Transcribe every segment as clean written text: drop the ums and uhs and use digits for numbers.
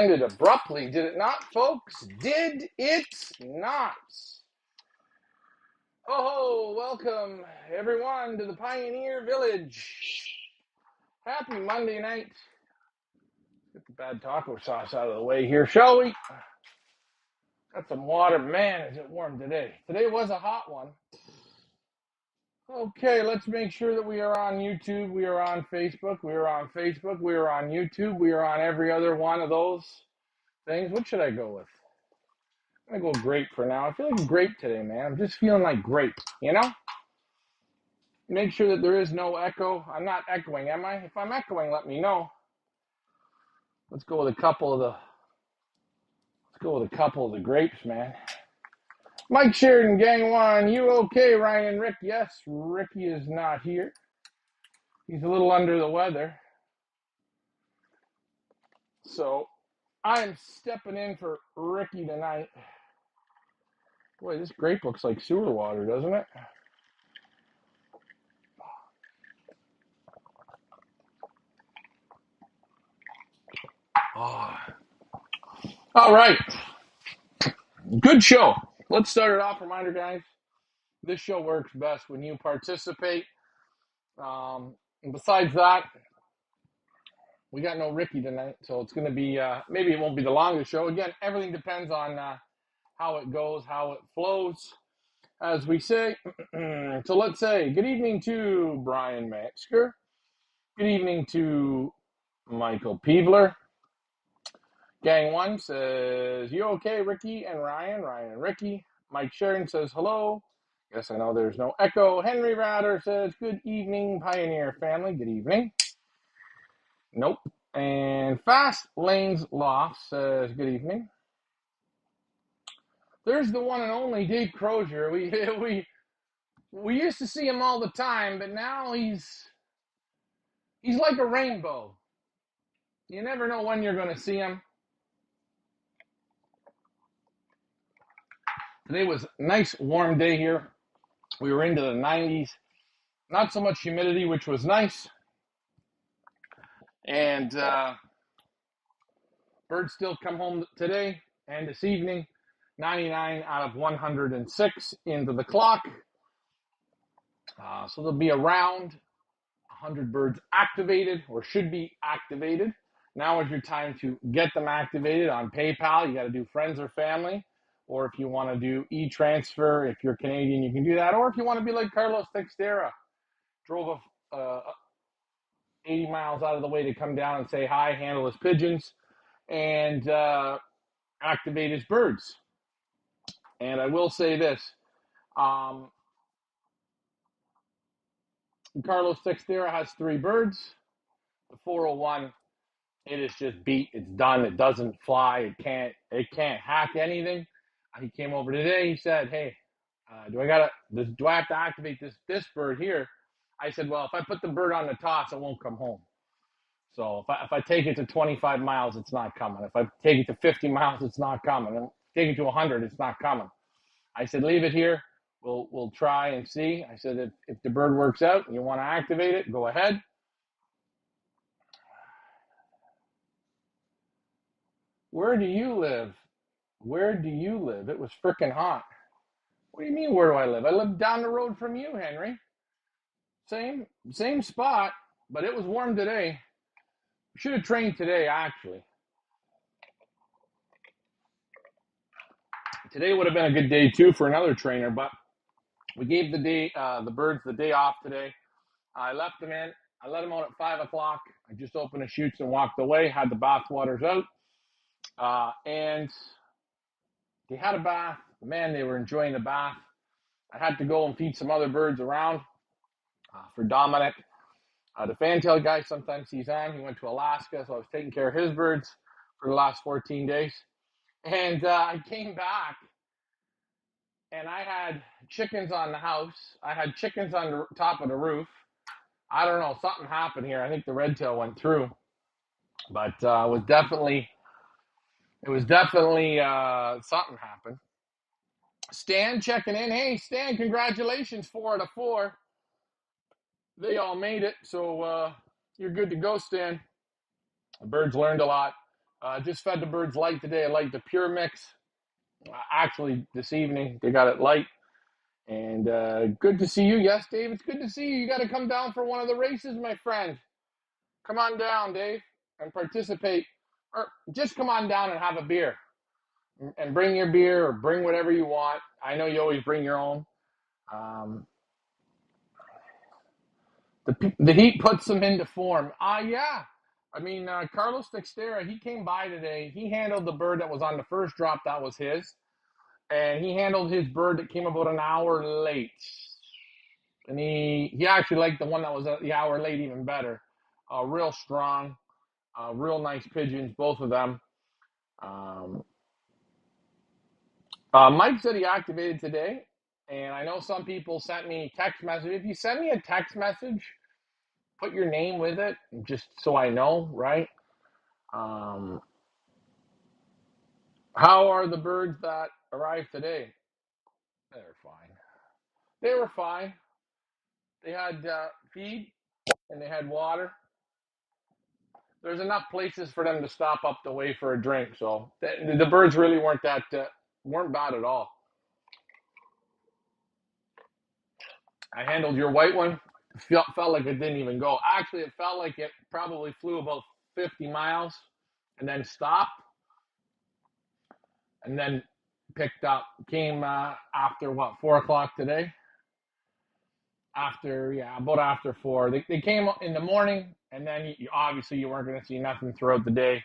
ended abruptly, did it not, folks? Did it not? Oh, welcome everyone to the Pioneer Village. Happy Monday night. Get the bad taco sauce out of the way here, shall we? Got some water. Man, is it warm today. Today was a hot one. Okay, let's make sure that we are on YouTube. We are on Facebook. We are on Facebook. We are on YouTube. We are on every other one of those things. What should I go with? I'm going to go grape for now. I feel like grape today, man. I'm just feeling like grape, you know? Make sure that there is no echo. I'm not echoing, am I? If I'm echoing, let me know. Let's go with a couple of the grapes, man. Mike Sheridan, Gang One, you okay, Ryan and Rick? Yes, Ricky is not here. He's a little under the weather. So I'm stepping in for Ricky tonight. Boy, this grape looks like sewer water, doesn't it? Oh. All right. Good show. Let's start it off. Reminder, guys, this show works best when you participate. And besides that, we got no Ricky tonight, so it's going to be, maybe it won't be the longest show. Again, everything depends on how it goes, how it flows, as we say. So let's say good evening to Brian Metzger. Good evening to Michael Peevler. Gang One says, you okay, Ricky and Ryan? Ryan and Ricky. Mike Sheridan says, hello. Yes, I know there's no echo. Henry Ratter says, good evening, Pioneer family. Good evening. Nope. And Fast Lanes Loft says, good evening. There's the one and only Dave Crozier. We used to see him all the time, but now he's like a rainbow. You never know when you're going to see him. Today was a nice warm day here. We were into the 90s. Not so much humidity, which was nice. And birds still come home today and this evening. 99 out of 106 into the clock. So there'll be around 100 birds activated, or should be activated. Now is your time to get them activated on PayPal. You got to do friends or family. Or if you want to do e-transfer, if you're Canadian, you can do that. Or if you want to be like Carlos Textera, drove 80 miles out of the way to come down and say hi, handle his pigeons, and activate his birds. And I will say this. Carlos Textera has 3 birds. The 401, it is just beat. It's done. It doesn't fly. It can't hack anything. He came over today. He said, hey, do I have to activate this bird here? I said, well, if I put the bird on the toss, it won't come home. So if I take it to 25 miles, it's not coming. If I take it to 50 miles, it's not coming. If I take it to 100, it's not coming. I said, leave it here. We'll try and see. I said, if the bird works out and you want to activate it, go ahead. Where do you live? Where do you live? It was freaking hot. What do you mean, where do I live? I live down the road from you, Henry. Same spot, but it was warm today. Should have trained today, actually. Today would have been a good day, too, for another trainer, but we gave the birds the day off today. I left them in. I let them out at 5 o'clock. I just opened the chutes and walked away, had the bath waters out. And they had a bath. Man, they were enjoying the bath. I had to go and feed some other birds around for Dominic. The fantail guy, sometimes he's on. He went to Alaska, so I was taking care of his birds for the last 14 days. And I came back, and I had chickens on the house. I had chickens on the top of the roof. I don't know, something happened here. I think the red tail went through. But it was definitely something happened. Stan checking in. Hey, Stan, congratulations, 4 out of 4. They all made it, so you're good to go, Stan. The birds learned a lot. Just fed the birds light today. I like the Pure Mix. Actually, this evening they got it light. And good to see you. Yes, Dave, it's good to see you. You got to come down for one of the races, my friend. Come on down, Dave, and participate. Or just come on down and have a beer. And bring your beer or bring whatever you want. I know you always bring your own. Um, the heat puts them into form. Yeah. I mean, Carlos Textera, he came by today. He handled the bird that was on the first drop. That was his. And he handled his bird that came about an hour late. And he actually liked the one that was the hour late even better. Real strong, real nice pigeons, both of them. Mike said he activated today. And I know some people sent me text message. If you send me a text message, put your name with it, just so I know, right? How are the birds that arrived today? They're fine. They were fine. They had feed and they had water. There's enough places for them to stop up the way for a drink. So the birds really weren't bad at all. I handled your white one. Felt like it didn't even go. Actually, it felt like it probably flew about 50 miles and then stopped and then picked up. Came after what, 4 o'clock today? About after 4. They came in the morning, and then obviously you weren't going to see nothing throughout the day.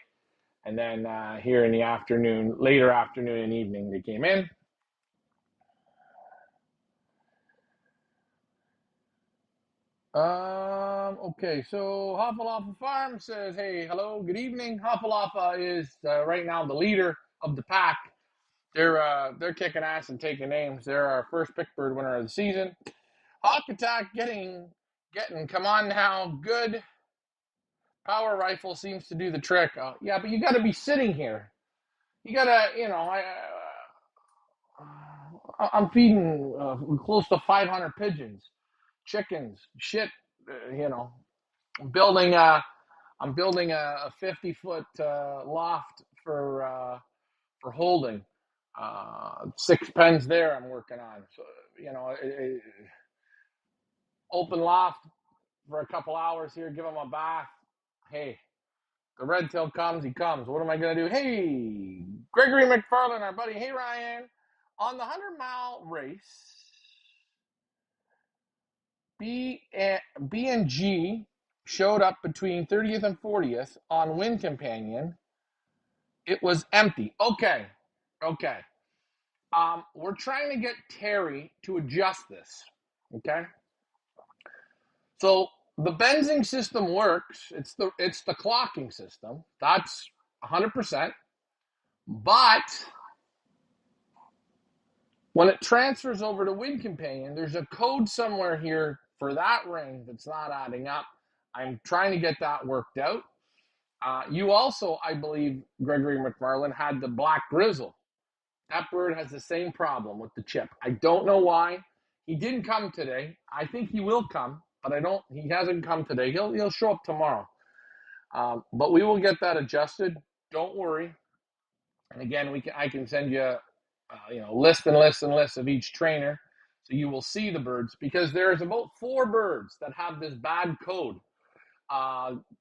And then here in the afternoon, later afternoon and evening, they came in. Okay, so Huffalaffa Farm says, hey, hello, good evening. Huffalaffa is right now the leader of the pack. They're kicking ass and taking names. They're our first pickbird winner of the season. Hawk Attack getting, come on now, good. Power rifle seems to do the trick. Yeah, but you got to be sitting here. You got to, I'm feeding close to 500 pigeons, chickens, shit, building I'm building a 50-foot loft for holding. 6 pens there I'm working on. So, open loft for a couple hours here, give them a bath. Hey, the red tail comes, he comes. What am I going to do? Hey, Gregory McFarland, our buddy. Hey, Ryan. On the 100-mile race, B&G showed up between 30th and 40th on Wind Companion. It was empty. Okay. We're trying to get Terry to adjust this. Okay. So the benzing system works. It's the clocking system. That's 100%. But when it transfers over to Wind Companion, there's a code somewhere here for that ring that's not adding up. I'm trying to get that worked out. You also, I believe, Gregory McFarland, had the Black Grizzle. That bird has the same problem with the chip. I don't know why. He didn't come today. I think he will come, but he hasn't come today. He'll show up tomorrow. But we will get that adjusted. Don't worry. And again, I can send you lists and lists and lists of each trainer, so you will see the birds, because there's about 4 birds that have this bad code.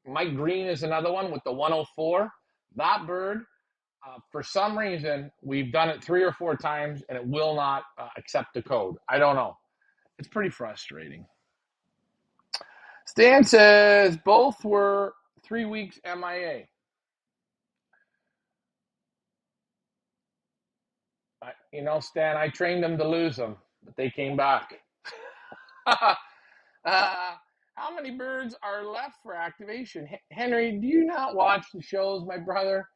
Mike Green is another one with the 104. That bird, for some reason, we've done it 3 or 4 times, and it will not accept the code. I don't know. It's pretty frustrating. Stan says both were 3 weeks MIA. Stan, I trained them to lose them, but they came back. How many birds are left for activation? Henry, do you not watch the shows, my brother?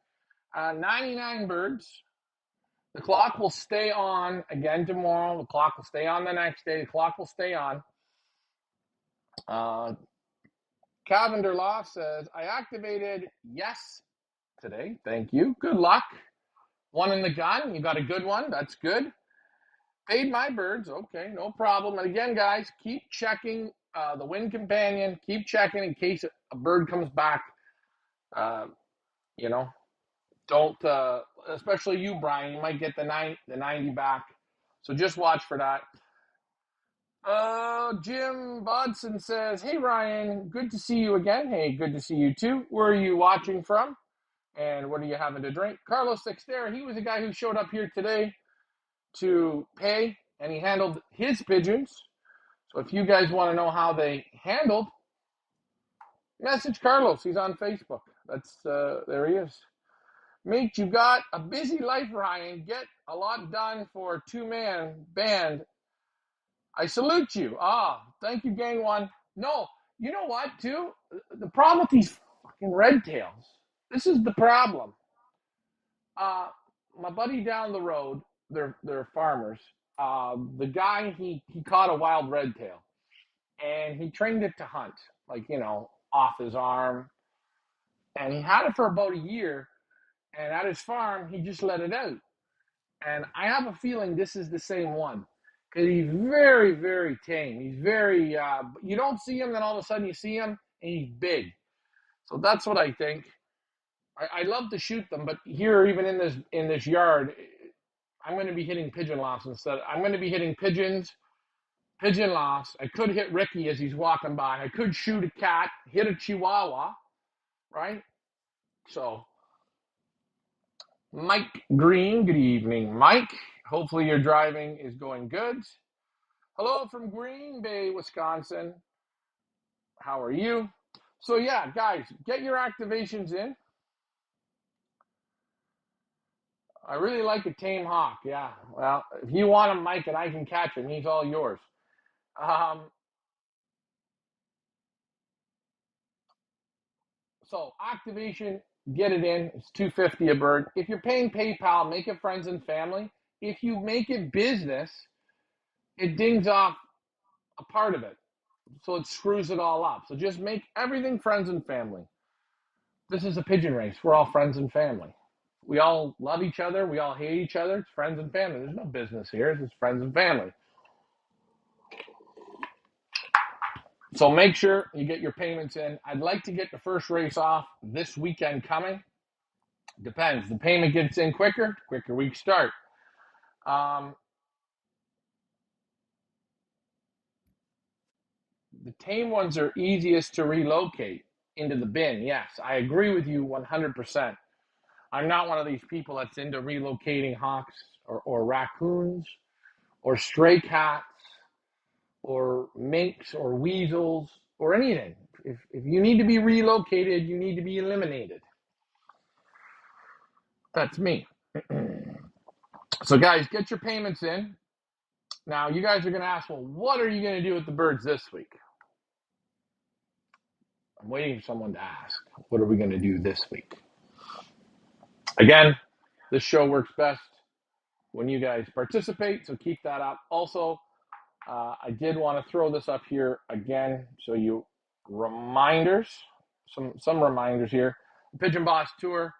99 birds. The clock will stay on again tomorrow. The clock will stay on the next day. The clock will stay on. Cavender Law says, I activated yes today. Thank you. Good luck. 1 in the gun. You got a good one. That's good. Paid my birds. Okay, no problem. And again, guys, keep checking the Wind Companion. Keep checking in case a bird comes back. Don't, especially you, Brian. You might get the 90 back. So just watch for that. Jim Bodson says, "Hey Ryan, good to see you again." Hey, good to see you too. Where are you watching from? And what are you having to drink? Carlos Sexter, he was a guy who showed up here today to pay, and he handled his pigeons. So if you guys want to know how they handled, message Carlos. He's on Facebook. That's there he is. Mate, you got a busy life, Ryan. Get a lot done for a two-man band. I salute you. Thank you, Gang One. No, you know what, too? The problem with these fucking red tails, this is the problem. My buddy down the road, they're farmers. The guy, he caught a wild red tail, and he trained it to hunt, like, off his arm. And he had it for about a year, and at his farm, he just let it out. And I have a feeling this is the same one. Because he's very, very tame. He's very, you don't see him, then all of a sudden you see him, and he's big. So that's what I think. I love to shoot them, but here, even in this yard, I'm going to be hitting pigeon lofts instead. I'm going to be hitting pigeon lofts. I could hit Ricky as he's walking by. I could shoot a cat, hit a chihuahua, right? So, Mike Green, good evening, Mike. Hopefully your driving is going good. Hello from Green Bay, Wisconsin. How are you? So yeah, guys, get your activations in. I really like a tame hawk. Yeah, well, if you want him, Mike, and I can catch him, he's all yours. So activation, get it in. It's $250 a bird. If you're paying PayPal, make it friends and family. If you make it business, it dings off a part of it. So it screws it all up. So just make everything friends and family. This is a pigeon race. We're all friends and family. We all love each other. We all hate each other. It's friends and family. There's no business here. It's friends and family. So make sure you get your payments in. I'd like to get the first race off this weekend coming. Depends. The payment gets in quicker we start. The tame ones are easiest to relocate into the bin. Yes, I agree with you 100%. I'm not one of these people that's into relocating hawks or raccoons or stray cats or minks or weasels or anything. If you need to be relocated, you need to be eliminated. That's me. So guys, get your payments in. Now you guys are going to ask, well, what are you going to do with the birds this week? I'm waiting for someone to ask, what are we going to do this week? Again, this show works best when you guys participate, so keep that up. Also, I did want to throw this up here again, so you reminders, some reminders here. The Pigeon Boss Tour,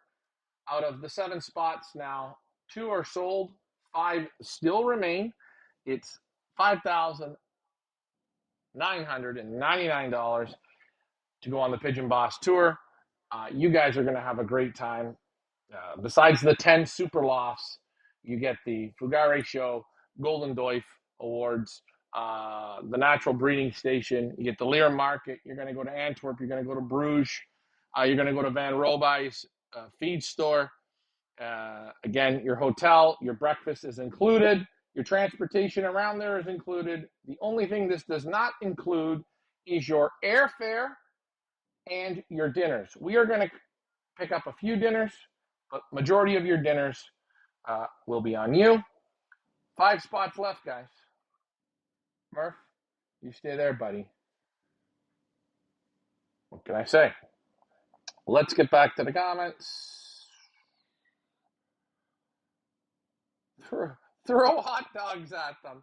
out of the 7 spots now, 2 are sold, 5 still remain. It's $5,999 to go on the Pigeon Boss Tour. You guys are going to have a great time. Besides the 10 super lofts, you get the Fugare Show, Golden Doif Awards, the Natural Breeding Station. You get the Lear Market. You're going to go to Antwerp. You're going to go to Bruges. You're going to go to Van Roby's feed store. Again, your hotel, your breakfast is included. Your transportation around there is included. The only thing this does not include is your airfare and your dinners. We are going to pick up a few dinners, but majority of your dinners will be on you. 5 spots left, guys. Murph, you stay there, buddy. What can I say? Let's get back to the comments. Throw hot dogs at them.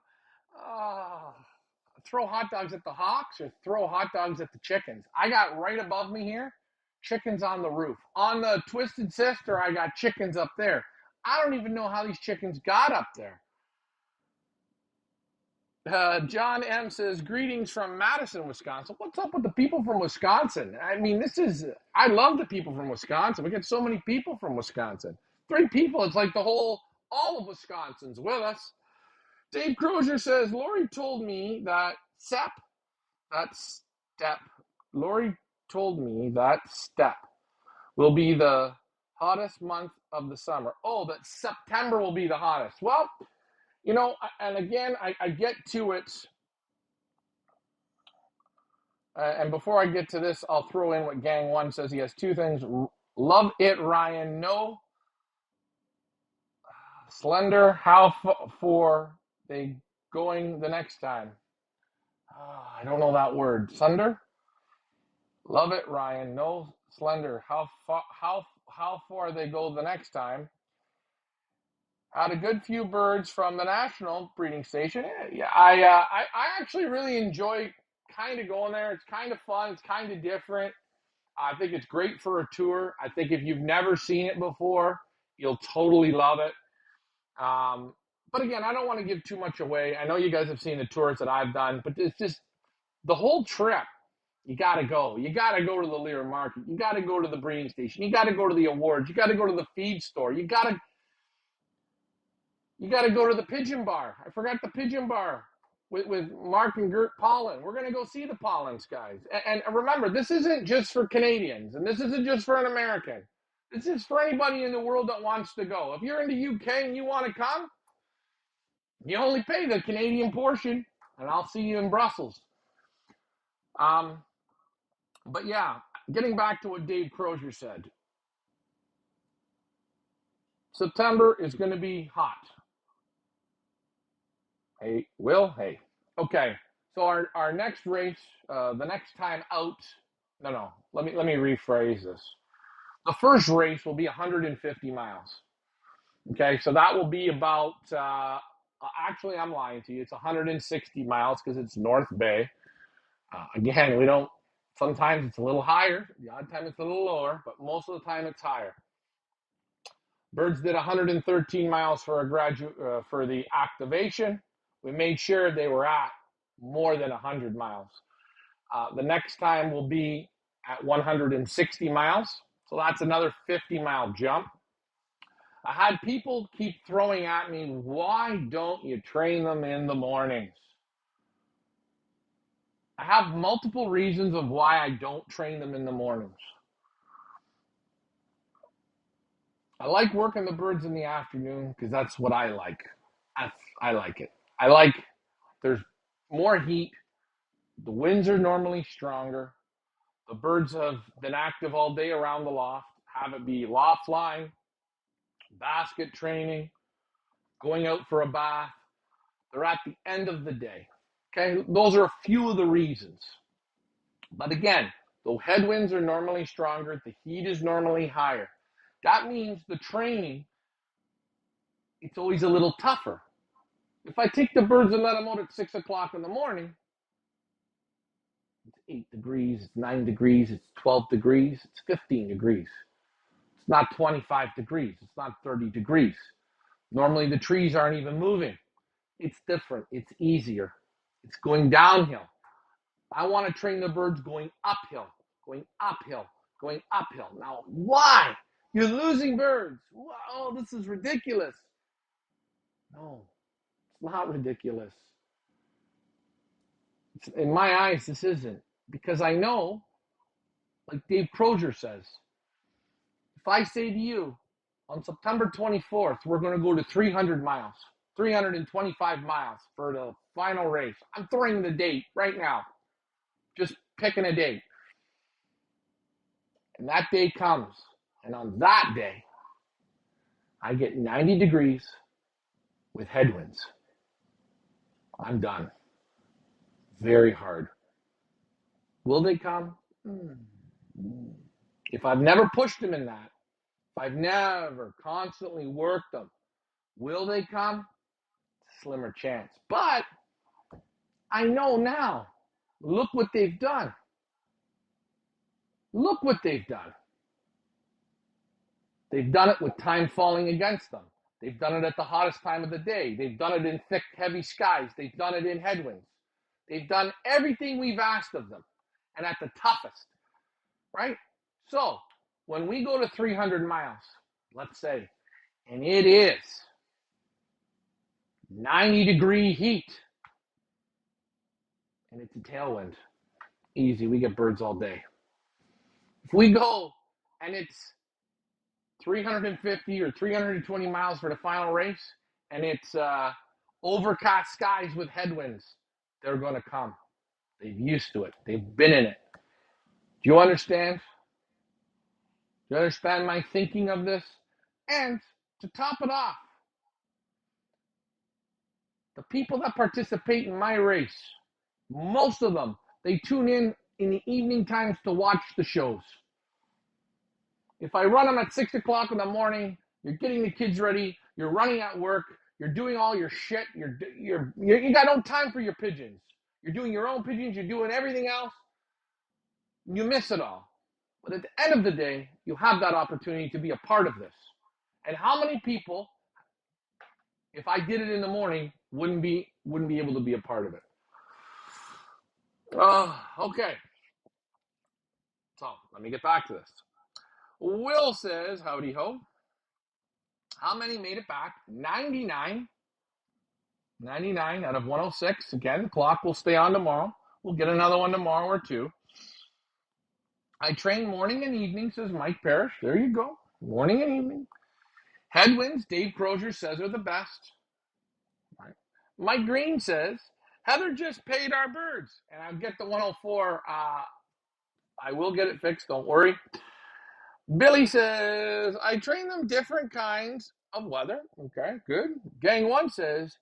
Throw hot dogs at the hawks or throw hot dogs at the chickens. I got right above me here, chickens on the roof. On the Twisted Sister, I got chickens up there. I don't even know how these chickens got up there. John M says, greetings from Madison, Wisconsin. What's up with the people from Wisconsin? I mean, I love the people from Wisconsin. We get so many people from Wisconsin. 3 people, it's like all of Wisconsin's with us. Dave Crozier says, Lori told me that Lori told me that step will be the hottest month of the summer. Oh, that September will be the hottest. Well, and again, I get to it. And before I get to this, I'll throw in what Gang One says. He has 2 things. Love it, Ryan. No slender. How for they going the next time? I don't know that word. Sunder. Love it, Ryan. No slender. How far they go the next time? Had a good few birds from the national breeding station. Yeah, I actually really enjoy kind of going there. It's kind of fun. It's kind of different. I think it's great for a tour. I think if you've never seen it before, you'll totally love it. But again, I don't want to give too much away. I know you guys have seen the tours that I've done, but it's just the whole trip. You got to go. You got to go to the Lear Market. You got to go to the breeding station. You got to go to the awards. You got to go to the feed store. You got to go to the Pigeon Bar. I forgot the Pigeon Bar with Mark and Gert Pollen. We're going to go see the Pollens guys. And remember, this isn't just for Canadians, and this isn't just for an American. This is for anybody in the world that wants to go. If you're in the UK and you want to come, you only pay the Canadian portion, and I'll see you in Brussels. But yeah, getting back to what Dave Crozier said. September is going to be hot. Hey, Will, hey. Okay, so our next race, the next time out, no, let me rephrase this. The first race will be 150 miles. Okay, so that will be about, actually, I'm lying to you. It's 160 miles because it's North Bay. Again, sometimes it's a little higher. The odd time it's a little lower, but most of the time it's higher. Birds did 113 miles for for the activation. We made sure they were at more than 100 miles. The next time will be at 160 miles. So that's another 50-mile jump. I had people keep throwing at me, why don't you train them in the mornings? I have multiple reasons of why I don't train them in the mornings. I like working the birds in the afternoon because that's what I like. I like it. There's more heat. The winds are normally stronger. The birds have been active all day around the loft, have it be loft flying, basket training, going out for a bath. They're at the end of the day. Okay, those are a few of the reasons. But again, the headwinds are normally stronger, the heat is normally higher. That means the training, it's always a little tougher. If I take the birds and let them out at 6 o'clock in the morning, it's 8 degrees, it's 9 degrees, it's 12 degrees, it's 15 degrees. It's not 25 degrees, it's not 30 degrees. Normally the trees aren't even moving. It's different, it's easier. It's going downhill. I want to train the birds going uphill, going uphill, going uphill. Now, why? You're losing birds. Oh, this is ridiculous. No, it's not ridiculous. In my eyes, this isn't. Because I know, like Dave Crozier says, if I say to you, on September 24th, we're going to go to 300 miles, 325 miles for the final race. I'm throwing the date right now. Just picking a date. And that day comes. And on that day, I get 90 degrees with headwinds. I'm done. Very hard. Will they come? If I've never pushed them in that, if I've never constantly worked them, will they come? Slimmer chance. But I know now. Look what they've done. Look what they've done. They've done it with time falling against them. They've done it at the hottest time of the day. They've done it in thick, heavy skies. They've done it in headwinds. They've done everything we've asked of them, and at the toughest, right? So when we go to 300 miles, let's say, and it is 90-degree heat, and it's a tailwind, easy, we get birds all day. If we go and it's 350 or 320 miles for the final race, and it's overcast skies with headwinds, they're going to come. They're used to it. They've been in it. Do you understand? Do you understand my thinking of this? And to top it off, the people that participate in my race, most of them, they tune in the evening times to watch the shows. If I run them at 6 o'clock in the morning, you're getting the kids ready, you're running at work, you're doing all your shit, you got no time for your pigeons. You're doing your own pigeons, you're doing everything else, you miss it all. But at the end of the day, you have that opportunity to be a part of this. And how many people, if I did it in the morning, wouldn't be able to be a part of it? Okay. So let me get back to this. Will says, howdy ho. How many made it back? 99 out of 106. Again, the clock will stay on tomorrow. We'll get another one tomorrow or two. I train morning and evening, says Mike Parrish. There you go. Morning and evening. Headwinds, Dave Crozier says, are the best. Right. Mike Green says, Heather just paid our birds. And I'll get the 104. I will get it fixed. Don't worry. Billy says, I train them different kinds of weather. Okay, good. Gang 1 says,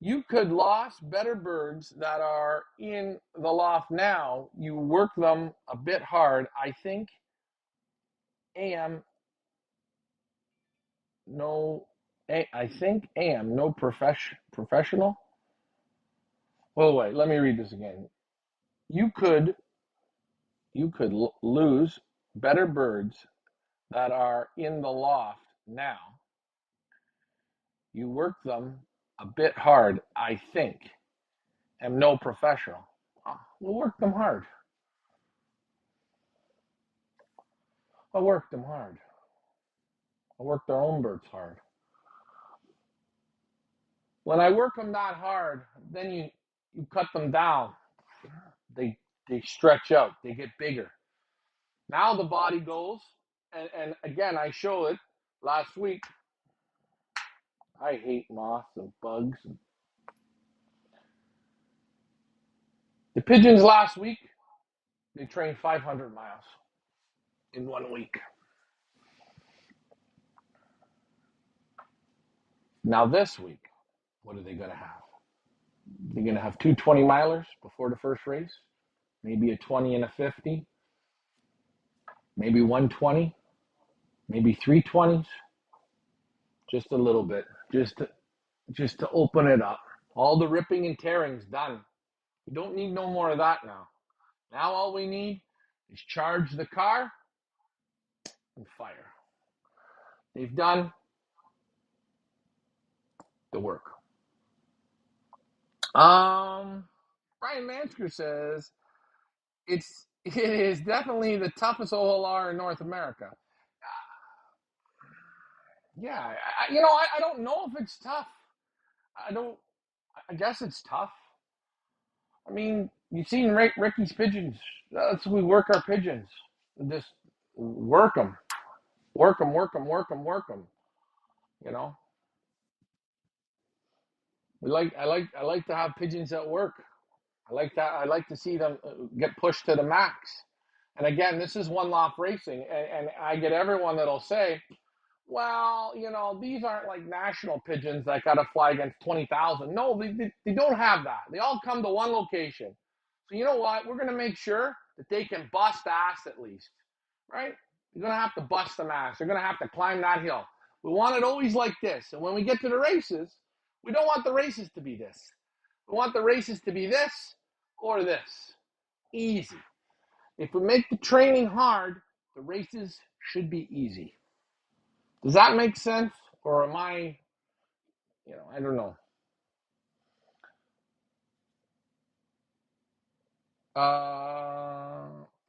you could lost better birds that are in the loft now. You work them a bit hard. I think AM no professional. Well, wait, let me read this again. You could lose better birds that are in the loft now. You work them a bit hard, I think. Am no professional. We'll work them hard. I work them hard. I work their own birds hard. When I work them that hard, then you cut them down. They stretch out. They get bigger. Now the body goes, and again, I show it last week. I hate moths and bugs. The pigeons last week, they trained 500 miles in 1 week. Now this week, what are they going to have? They're going to have 2 20-milers before the first race, maybe a 20 and a 50, maybe 120, maybe 3 20s, just a little bit, just to open it up. All the ripping and tearing's done. We don't need no more of that now. Now all we need is charge the car and fire. They've done the work. Brian Mansker says it is definitely the toughest OLR in North America. Yeah, I don't know if it's tough. I guess it's tough. I mean, you've seen Ricky's pigeons. That's how we work our pigeons. Just work them. Work them. You know, I like to have pigeons at work. I like that. I like to see them get pushed to the max. And again, this is one loft racing, and I get everyone that'll say, well, these aren't like national pigeons that got to fly against 20,000. No, they don't have that. They all come to one location. So you know what? We're going to make sure that they can bust ass at least, right? You're going to have to bust them ass. They're going to have to climb that hill. We want it always like this. And when we get to the races, we don't want the races to be this. We want the races to be this or this. Easy. If we make the training hard, the races should be easy. Does that make sense? Or am I, I don't know.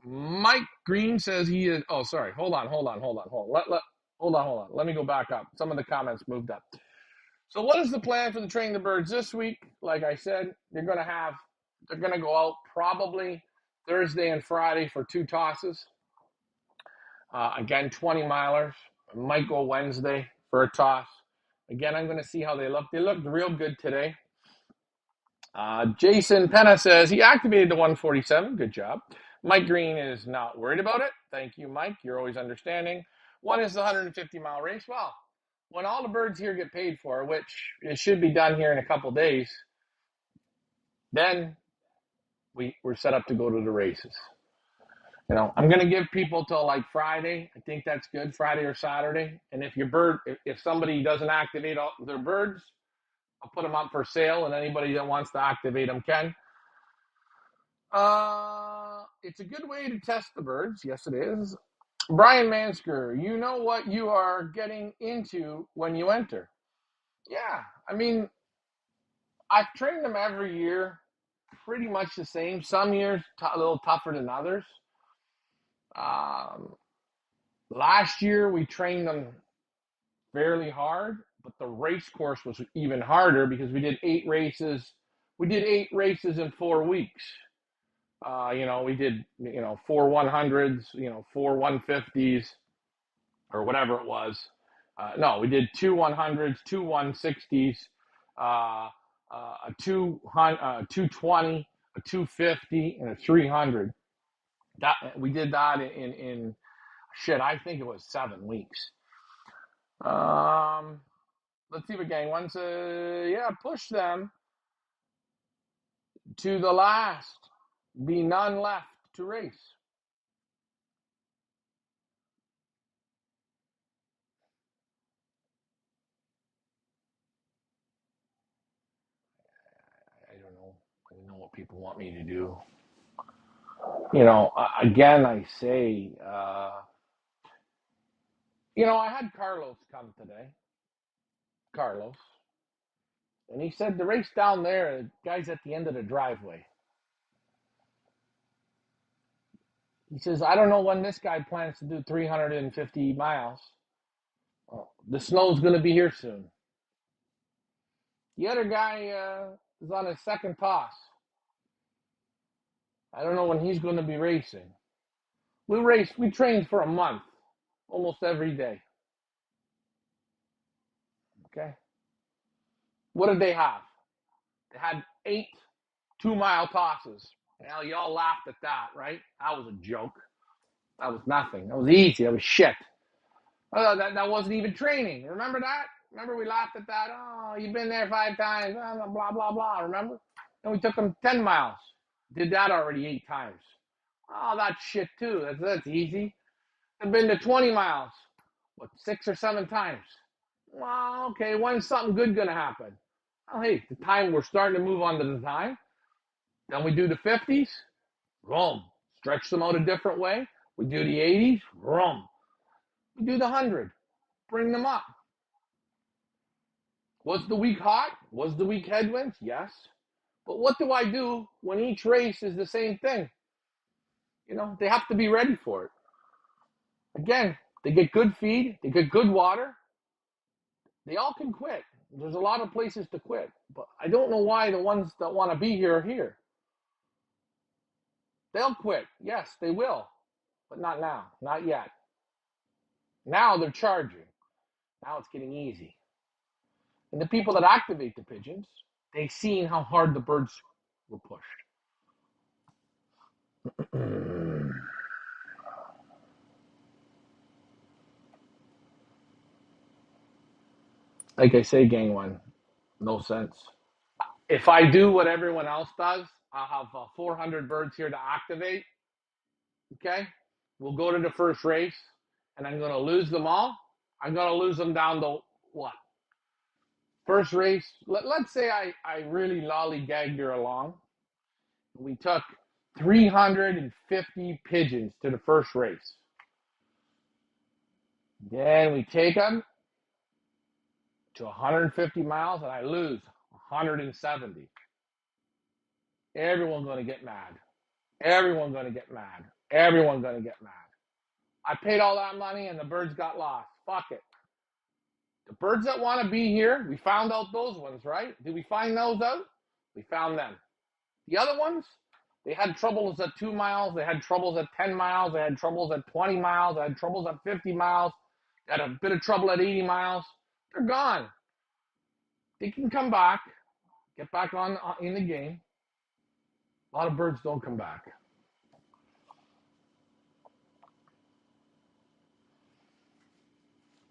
Mike Green says he is. Oh, sorry. Hold on. Hold on. Let me go back up. Some of the comments moved up. So, what is the plan for the Training the Birds this week? Like I said, they're going to go out probably Thursday and Friday for 2 tosses. Again, 20 milers. Might go Wednesday for a toss. Again, I'm going to see how they look. They looked real good today. Jason Penna says he activated the 147. Good job. Mike Green is not worried about it. Thank you, Mike. You're always understanding. One is the 150-mile race. Well, when all the birds here get paid for, which it should be done here in a couple days, then we're set up to go to the races. I'm going to give people till like Friday. I think that's good, Friday or Saturday. And if somebody doesn't activate all their birds, I'll put them up for sale, and anybody that wants to activate them can. It's a good way to test the birds. Yes, it is. Brian Mansker, you know what you are getting into when you enter. Yeah, I mean, I've trained them every year, pretty much the same. Some years a little tougher than others. Last year we trained them fairly hard, but the race course was even harder because we did 8 races. We did 8 races in 4 weeks. We did, 4 100s, 4 150s, or whatever it was. No, we did 2 100s, 2 160s, a 220, a 250, and a 300. We did that in I think it was 7 weeks. Let's see if a gang wants to, push them to the last. Be none left to race. I don't know. I don't know what people want me to do. Again, I say, I had Carlos come today. Carlos. And he said the race down there, the guy's at the end of the driveway. He says, I don't know when this guy plans to do 350 miles. Oh, the snow's going to be here soon. The other guy is on his second toss. I don't know when he's going to be racing. We trained for a month, almost every day. Okay? What did they have? They had 8 2-mile tosses. Now, y'all laughed at that, right? That was a joke. That was nothing. That was easy. That was shit. That wasn't even training. Remember that? Remember we laughed at that? Oh, you've been there 5 times. Blah, blah, blah. Remember? And we took them 10 miles. Did that already 8 times. Oh, that's shit too. That's easy. I've been to 20 miles. 6 or 7 times? Well, okay. When's something good going to happen? Oh, hey, the time we're starting to move on to the time. Then we do the 50s. Boom. Stretch them out a different way. We do the 80s. Boom. We do the 100. Bring them up. Was the week hot? Was the week headwinds? Yes. But what do I do when each race is the same thing? They have to be ready for it. Again, they get good feed. They get good water. They all can quit. There's a lot of places to quit. But I don't know why the ones that want to be here are here. They'll quit. Yes, they will. But not now. Not yet. Now they're charging. Now it's getting easy. And the people that activate the pigeons, they've seen how hard the birds were pushed. Like I say, gang one, no sense. If I do what everyone else does, I'll have 400 birds here to activate. Okay? We'll go to the first race, and I'm going to lose them all. I'm going to lose them down to what? First race, let's say I really lollygagged her along. We took 350 pigeons to the first race. Then we take them, to 150 miles and I lose 170. Everyone's going to get mad. Everyone's going to get mad. Everyone's going to get mad. I paid all that money and the birds got lost. Fuck it. The birds that want to be here, we found out those ones, right? Did we find those out? We found them. The other ones, they had troubles at 2 miles. They had troubles at 10 miles. They had troubles at 20 miles. They had troubles at 50 miles. They had a bit of trouble at 80 miles. They're gone. They can come back, get back on in the game. A lot of birds don't come back.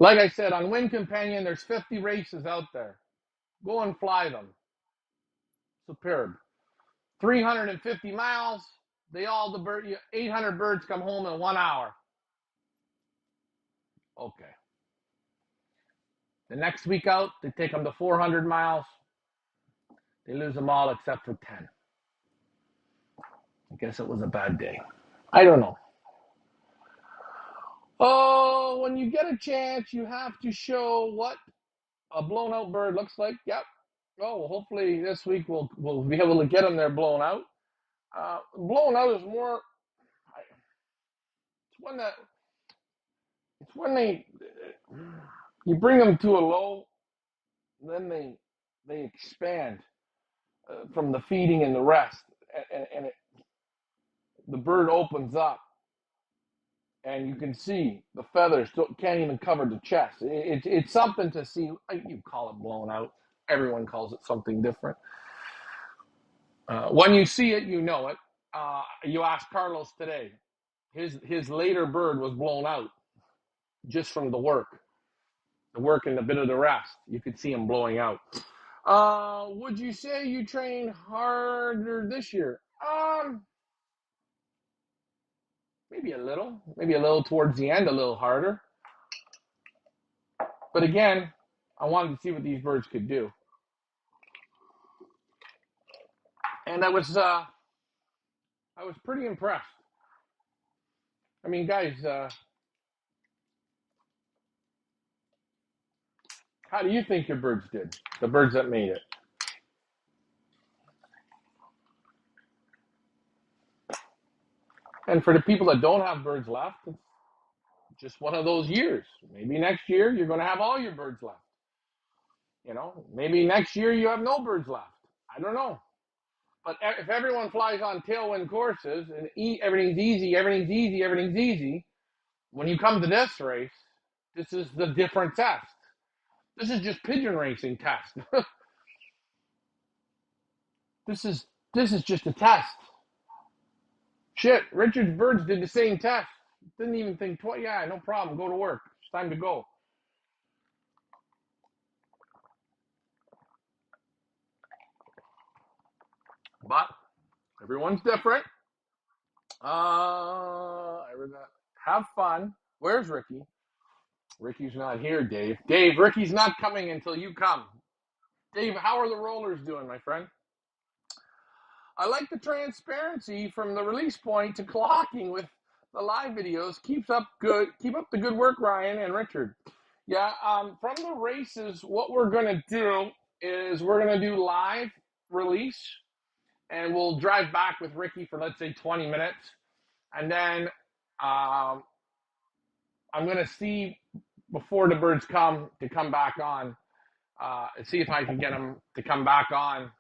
Like I said, on Win Companion, there's 50 races out there. Go and fly them. Superb. 350 miles. 800 birds come home in 1 hour. Okay. The next week out, they take them to 400 miles. They lose them all except for 10. I guess it was a bad day. I don't know. Oh, when you get a chance, you have to show what a blown out bird looks like. Yep. Oh, well, hopefully this week we'll be able to get them there blown out. Blown out is more. It's when you bring them to a low, then they expand from the feeding and the rest, and the bird opens up, and you can see the feathers can't even cover the chest. It's something to see. You call it blown out. Everyone calls it something different. When you see it, you know it. You asked Carlos today. His later bird was blown out just from the work and a bit of the rest. You could see him blowing out. Would you say you trained harder this year? Maybe a little towards the end, a little harder. But again, I wanted to see what these birds could do. And I was pretty impressed. I mean, guys, how do you think your birds did? The birds that made it. And for the people that don't have birds left, it's just one of those years. Maybe next year you're going to have all your birds left. Maybe next year you have no birds left. I don't know. But if everyone flies on tailwind courses and everything's easy, when you come to this race, this is the different test. This is just pigeon racing test. This is just a test. Shit, Richard's birds did the same test. Didn't even think twice. Yeah, no problem. Go to work. It's time to go. But everyone's different. Have fun. Where's Ricky? Ricky's not here, Dave. Dave, Ricky's not coming until you come. Dave, how are the rollers doing, my friend? I like the transparency from the release point to clocking with the live videos. Keep up the good work, Ryan and Richard. Yeah, from the races, what we're going to do is we're going to do live release, and we'll drive back with Ricky for, let's say, 20 minutes. And then I'm going to see, before the birds come back on, see if I can get him to come back on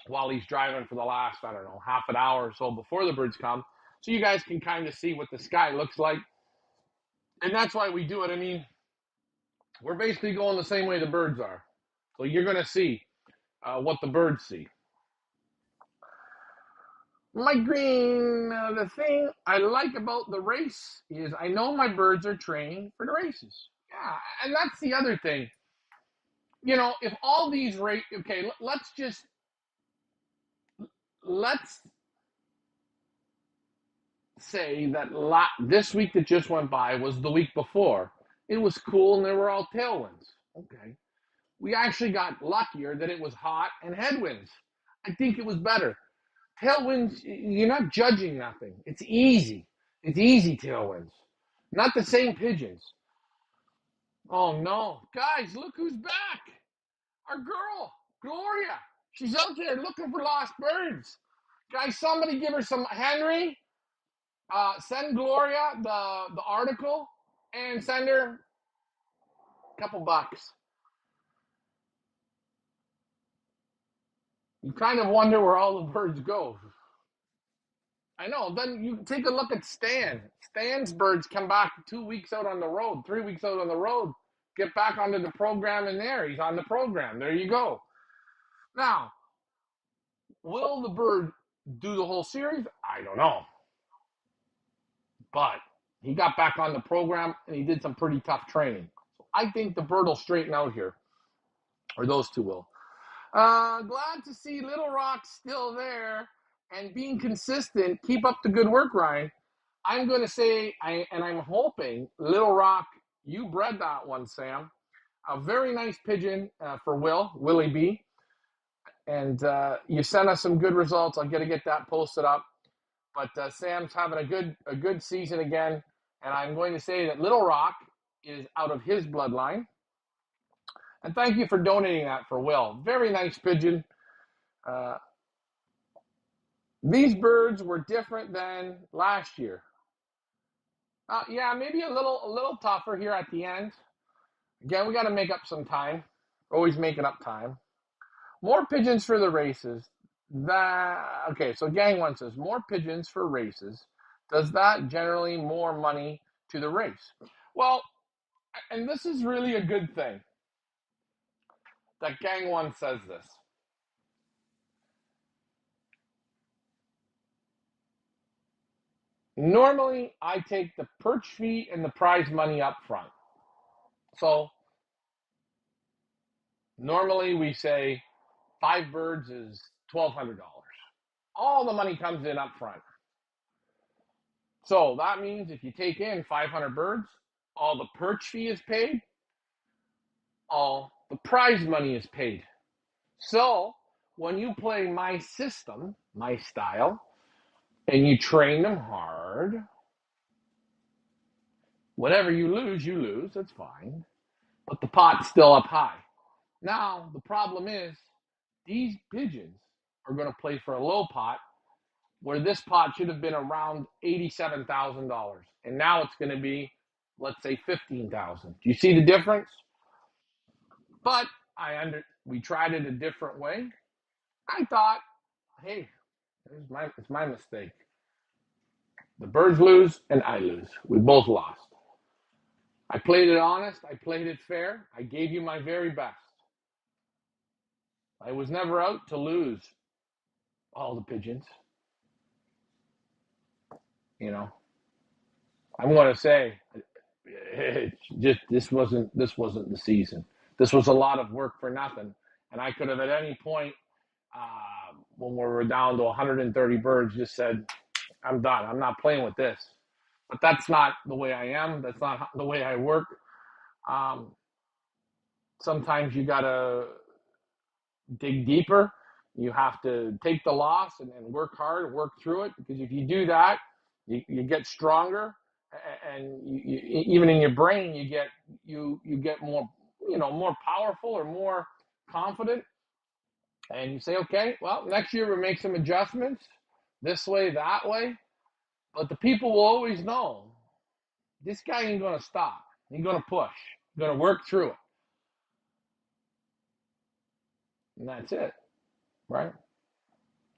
while he's driving for the last, I don't know, half an hour or so before the birds come. So you guys can kind of see what the sky looks like. And that's why we do it. I mean, we're basically going the same way the birds are. So you're going to see what the birds see. Mike Green, the thing I like about the race is I know my birds are trained for the races. Yeah, and that's the other thing. If all these let's say that this week that just went by was the week before. It was cool and there were all tailwinds. Okay. We actually got luckier that it was hot and headwinds. I think it was better. Tailwinds, you're not judging nothing. It's easy. It's easy tailwinds. Not the same pigeons. Oh no. Guys, look who's back. Our girl, Gloria. She's out there looking for lost birds. Guys, somebody give her some Henry. Send Gloria the article and send her a couple bucks. You kind of wonder where all the birds go. I know. Then you take a look at Stan. Stan's birds come back 2 weeks out on the road, 3 weeks out on the road. Get back onto the program in there. He's on the program. There you go. Now, will the bird do the whole series? I don't know. But he got back on the program and he did some pretty tough training. So I think the bird will straighten out here, or those two will. Glad to see Little Rock still there and being consistent. Keep up the good work, Ryan. I'm going to say, I'm hoping, Little Rock, you bred that one, Sam. A very nice pigeon for Willie B. And you sent us some good results. I'm going to get that posted up. But Sam's having a good season again. And I'm going to say that Little Rock is out of his bloodline. And thank you for donating that for Will. Very nice pigeon. These birds were different than last year. Yeah, maybe a little tougher here at the end. Again, we got to make up some time. Always making up time. More pigeons for the races. Okay, so Gang One says more pigeons for races. Does that generally more money to the race? Well, and this is really a good thing that Gang One says this. Normally, I take the perch fee and the prize money up front. So normally we say 5 birds is $1,200. All the money comes in up front. So that means if you take in 500 birds, all the perch fee is paid, all the prize money is paid. So when you play my system, my style, and you train them hard, whatever you lose, that's fine. But the pot's still up high. Now, the problem is these pigeons are going to play for a low pot where this pot should have been around $87,000. And now it's going to be, let's say, $15,000. Do you see the difference? But we tried it a different way. I thought, hey, it's my mistake. The birds lose and I lose. We both lost. I played it honest. I played it fair. I gave you my very best. I was never out to lose all the pigeons. You know, I'm going to say, it's just this wasn't the season. This was a lot of work for nothing. And I could have at any point, when we were down to 130 birds, just said, I'm done. I'm not playing with this. But that's not the way I am. That's not the way I work. Sometimes you got to dig deeper. You have to take the loss and work hard, work through it. Because if you do that, you get stronger, and even in your brain, you get more, more powerful or more confident. And you say, okay, well, next year we'll make some adjustments this way, that way. But the people will always know this guy ain't going to stop. He's going to push. He's going to work through it. And that's it, right?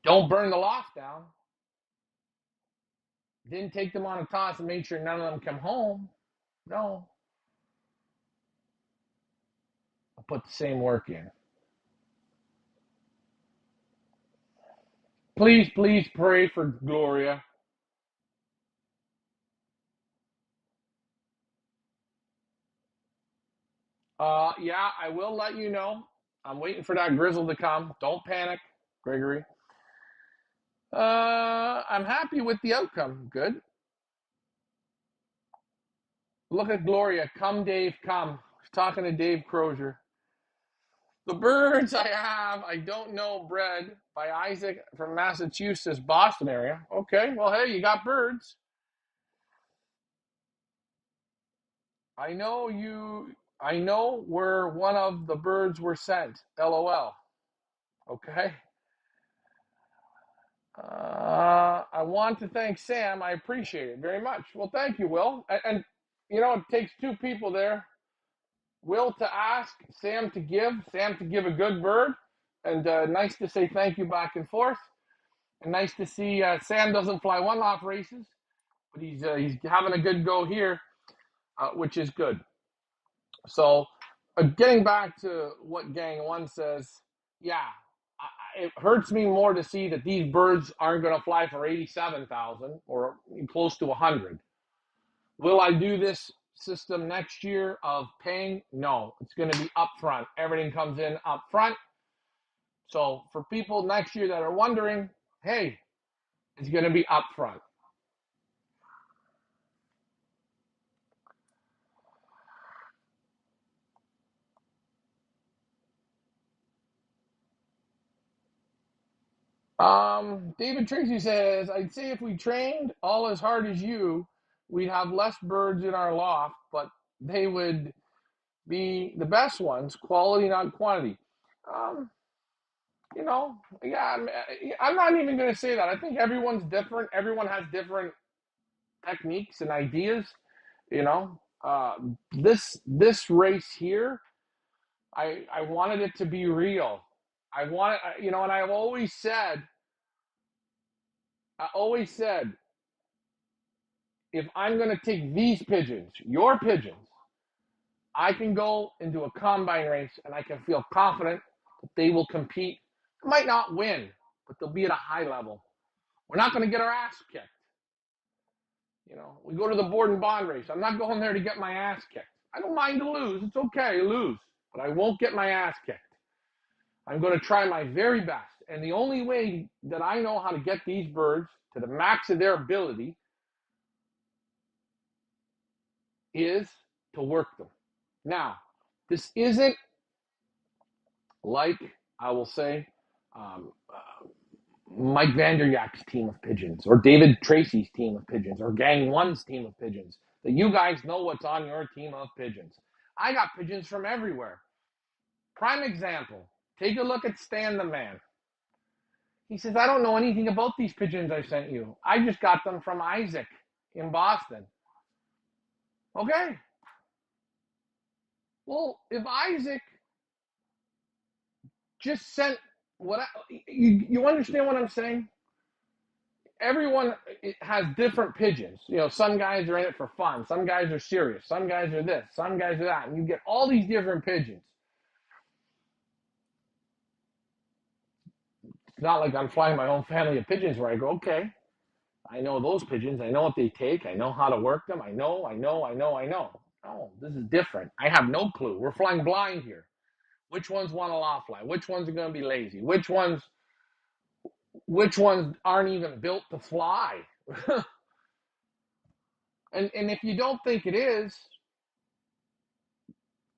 Don't burn the loft down. Didn't take them on a toss and make sure none of them come home. No. I'll put the same work in. Please, please pray for Gloria. Yeah, I will let you know. I'm waiting for that grizzle to come. Don't panic, Gregory. I'm happy with the outcome. Good. Look at Gloria. Come, Dave, come. Talking to Dave Crozier. The birds I have, I don't know, bred by Isaac from Massachusetts, Boston area. Okay, well, hey, you got birds. I know you. I know where one of the birds were sent. LOL. Okay. I want to thank Sam. I appreciate it very much. Well, thank you, Will. And you know, it takes two people there. Will to ask, Sam to give, Sam to give a good bird, and nice to say thank you back and forth. And nice to see Sam doesn't fly one-off races, but he's having a good go here, which is good. So, getting back to what Gang One says, yeah, it hurts me more to see that these birds aren't going to fly for 87,000 or close to 100. Will I do this system next year of paying? No, it's going to be upfront. Everything comes in upfront. So for people next year that are wondering, hey, it's going to be upfront. David Tracy says, I'd say if we trained all as hard as you, we'd have less birds in our loft, but they would be the best ones, quality, not quantity. Um, you know, yeah, I'm not even going to say that. I think everyone's different. Everyone has different techniques and ideas. You know, this race here, I wanted it to be real. I wanted, you know, and I always said, if I'm going to take these pigeons, your pigeons, I can go into a combine race and I can feel confident that they will compete. They might not win, but they'll be at a high level. We're not going to get our ass kicked. You know, we go to the board and bond race. I'm not going there to get my ass kicked. I don't mind to lose. It's okay, lose. But I won't get my ass kicked. I'm going to try my very best. And the only way that I know how to get these birds to the max of their ability is to work them. Now, this isn't like, I will say, Mike Vanderjak's team of pigeons, or David Tracy's team of pigeons, or Gang One's team of pigeons, that you guys know what's on your team of pigeons. I got pigeons from everywhere. Prime example, take a look at Stan the Man. He says, I don't know anything about these pigeons I sent you. I just got them from Isaac in Boston. Okay. Well, if Isaac just sent you understand what I'm saying? Everyone has different pigeons. You know, some guys are in it for fun. Some guys are serious. Some guys are this. Some guys are that. And you get all these different pigeons. It's not like I'm flying my own family of pigeons where I go, okay, I know those pigeons. I know what they take. I know how to work them. I know. No, this is different. I have no clue. We're flying blind here. Which ones want to law fly? Which ones are going to be lazy? Which ones aren't even built to fly? And if you don't think it is,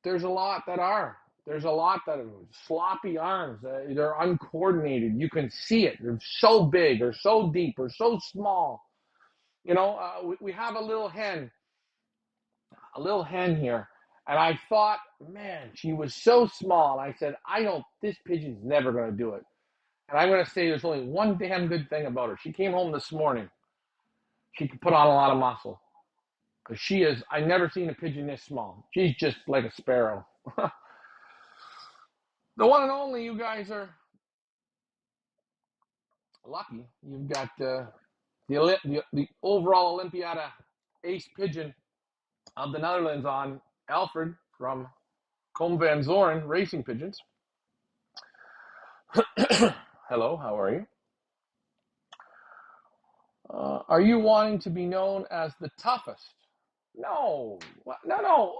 there's a lot that are. There's a lot that are sloppy arms. They're uncoordinated. You can see it. They're so big or so deep or so small. You know, we have a little hen here. And I thought, man, she was so small. And I said, this pigeon's never going to do it. And I'm going to say there's only one damn good thing about her. She came home this morning. She could put on a lot of muscle. Because I've never seen a pigeon this small. She's just like a sparrow. The one and only, you guys are lucky. You've got the overall Olympiada ace pigeon of the Netherlands on Alfred from Combe van Zoren Racing Pigeons. Hello, how are you? Are you wanting to be known as the toughest? No. No.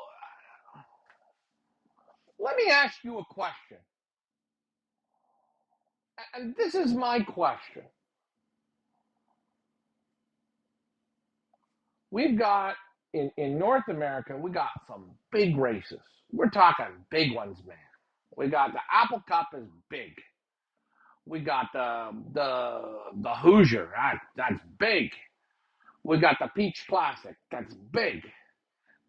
Let me ask you a question. And this is my question. We've got, in North America, we got some big races. We're talking big ones, man. We got the Apple Cup is big. We got the Hoosier, that's big. We got the Peach Classic, that's big.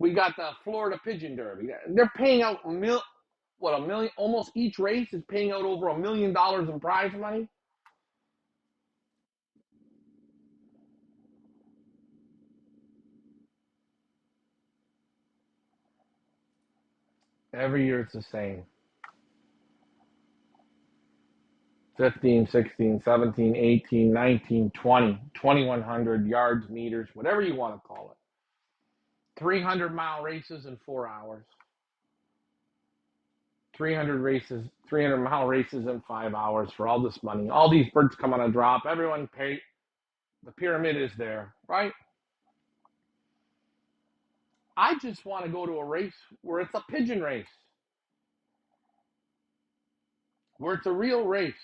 We got the Florida Pigeon Derby. They're paying out a million, almost each race is paying out over $1 million in prize money. Every year it's the same. 15, 16, 17, 18, 19, 20, 2100 yards, meters, whatever you want to call it. 300-mile races in 4 hours. 300-mile races in 5 hours for all this money. All these birds come on a drop. Everyone pay. The pyramid is there, right? I just want to go to a race where it's a pigeon race, where it's a real race,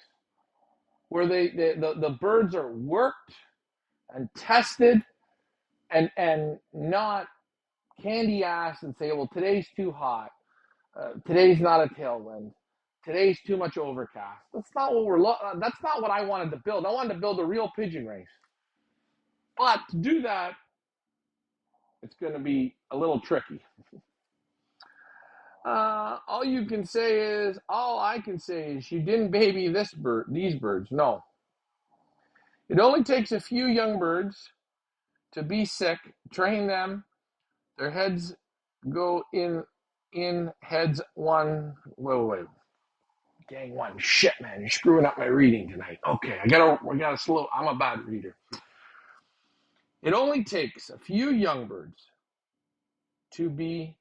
where the birds are worked and tested and not candy ass and say, well, today's too hot. Today's not a tailwind. Today's too much overcast. That's not what that's not what I wanted to build. I wanted to build a real pigeon race. But to do that, it's going to be a little tricky. All I can say is you didn't baby these birds. No. It only takes a few young birds to be sick, train them, their heads go in heads one. Wait. Gang one. Shit, man, you're screwing up my reading tonight. Okay, I gotta slow. I'm a bad reader. It only takes a few young birds to be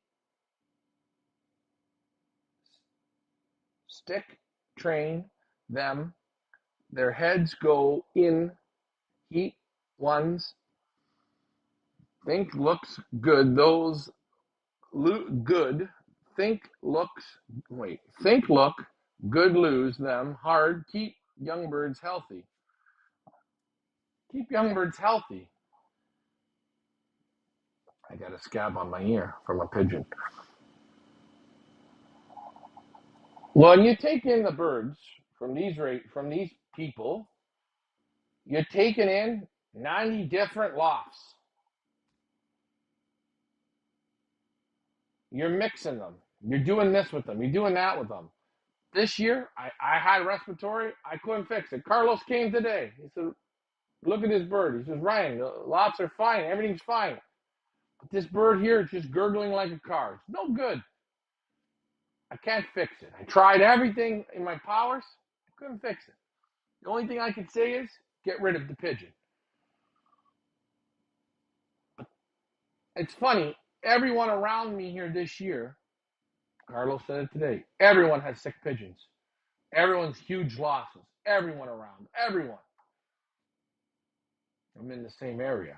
train them. Their heads go in heat ones. Think looks good. Those good. Think look good. Lose them hard. Keep young birds healthy. Keep young birds healthy. I got a scab on my ear from a pigeon. When you take in the birds from these people, you're taking in 90 different lofts. You're mixing them. You're doing this with them. You're doing that with them. This year, I had respiratory. I couldn't fix it. Carlos came today. He said, look at this bird. He says, Ryan, the lofts are fine. Everything's fine. But this bird here is just gurgling like a car. It's no good. I can't fix it. I tried everything in my powers. I couldn't fix it. The only thing I can say is get rid of the pigeon. It's funny. Everyone around me here this year, Carlos said it today, everyone has sick pigeons. Everyone's huge losses. Everyone around. Everyone. I'm in the same area.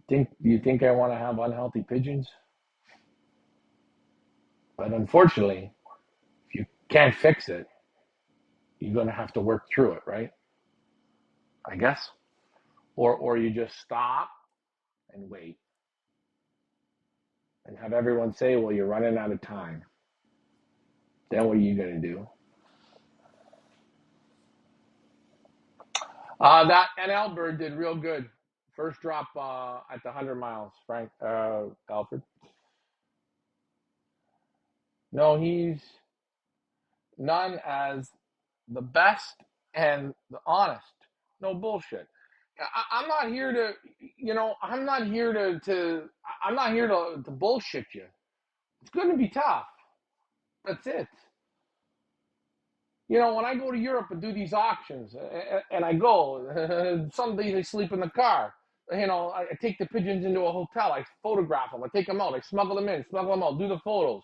Do you think I want to have unhealthy pigeons? But unfortunately, if you can't fix it, you're going to have to work through it, right? I guess. Or you just stop and wait and have everyone say, well, you're running out of time. Then what are you going to do? That NL bird did real good. First drop at the 100 miles, Frank Alfred. No, he's none as the best and the honest. No bullshit. I'm not here to, I'm not here to bullshit you. It's going to be tough. That's it. When I go to Europe and do these auctions, and I go, some days I sleep in the car. I take the pigeons into a hotel. I photograph them. I take them out. I smuggle them in, smuggle them out, do the photos.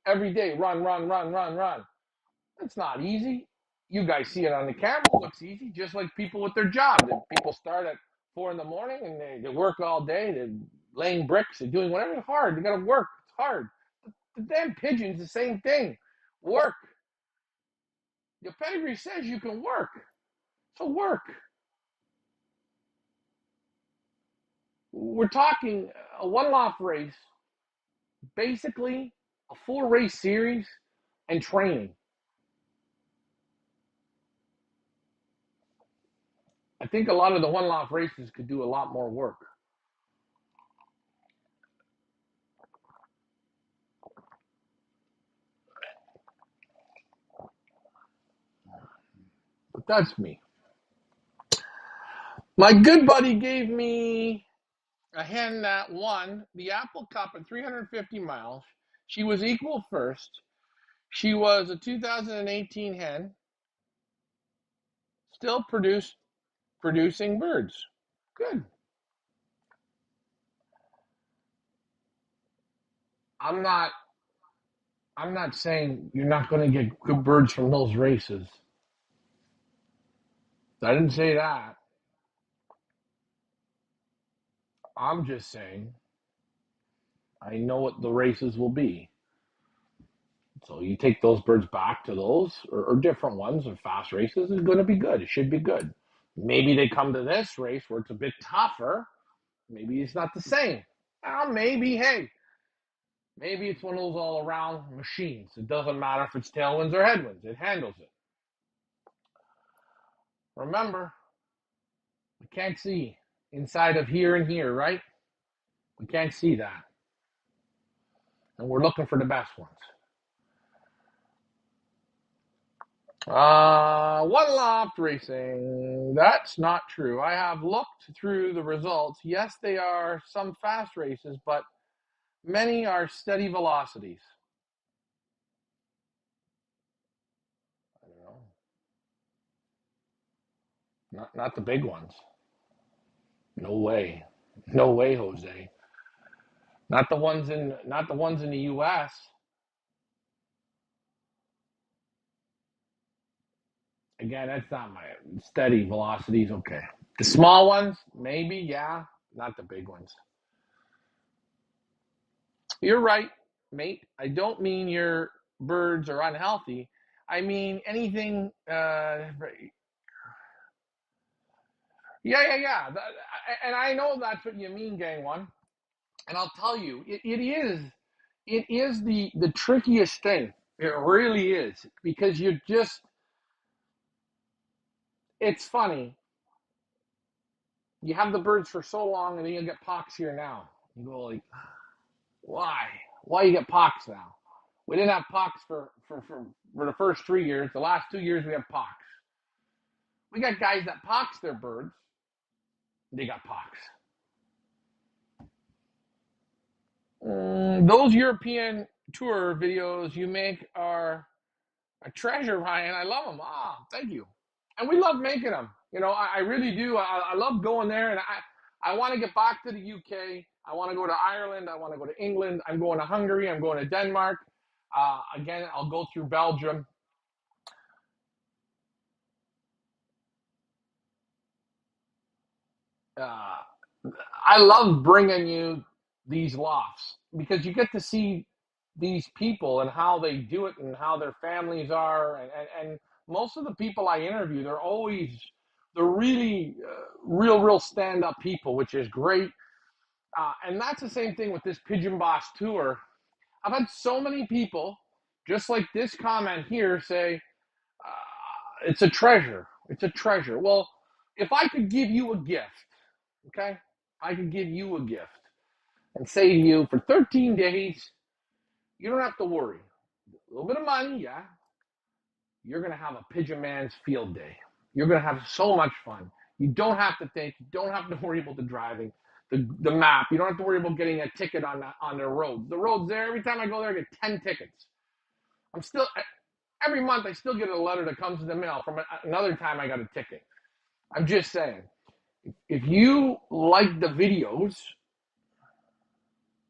Every day, run. It's not easy. You guys see it on the camera. It looks easy, just like people with their job. People start at 4 in the morning and they work all day. They're laying bricks. They're doing whatever. It's hard. They got to work. It's hard. The damn pigeon's the same thing. Work. Your pedigree says you can work. So work. We're talking a one-off race, basically a full race series and training. I think a lot of the one loft races could do a lot more work. But that's me. My good buddy gave me a hen that won the Apple Cup at 350 miles. She was equal first. She was a 2018 hen, still producing birds. Good. I'm not I'm not saying you're not going to get good birds from those races. I didn't say that. I'm just saying I know what the races will be. So you take those birds back to those or different ones or fast races is going to be good. It should be good. Maybe they come to this race where it's a bit tougher. Maybe it's not the same. Well, maybe it's one of those all around machines. It doesn't matter if it's tailwinds or headwinds. It handles it. Remember, we can't see inside of here and here, right? We can't see that. And we're looking for the best ones. One loft racing. That's not true. I have looked through the results. Yes, they are some fast races, but many are steady velocities. I don't know. Not the big ones. No way. No way, Jose. Not the ones in the US. Again, that's not my steady velocities, okay. The small ones, maybe, yeah. Not the big ones. You're right, mate. I don't mean your birds are unhealthy. I mean anything. Yeah. And I know that's what you mean, gang one. And I'll tell you, it is the trickiest thing. It really is because you just. It's funny. You have the birds for so long, and then you get pox here now. You go like, why? Why you get pox now? We didn't have pox for the first 3 years. The last 2 years we have pox. We got guys that pox their birds. They got pox. Those European tour videos you make are a treasure, Ryan. I love them. Thank you. And we love making them. I really do. I love going there, and I want to get back to the UK. I want to go to Ireland. I want to go to England. I'm going to Hungary. I'm going to Denmark. Again, I'll go through Belgium. I love bringing you these lofts because you get to see these people and how they do it and how their families are. And most of the people I interview, they're really real stand up people, which is great. And that's the same thing with this Pigeon Boss tour. I've had so many people, just like this comment here, say, it's a treasure. It's a treasure. Well, if I could give you a gift, okay? I could give you a gift and say to you for 13 days, you don't have to worry. A little bit of money, yeah. You're going to have a Pigeon Man's field day. You're going to have so much fun. You don't have to think. You don't have to worry about the driving, the map. You don't have to worry about getting a ticket on their roads. The roads there, every time I go there, I get 10 tickets. Every month I still get a letter that comes in the mail from another time I got a ticket. I'm just saying, if you like the videos,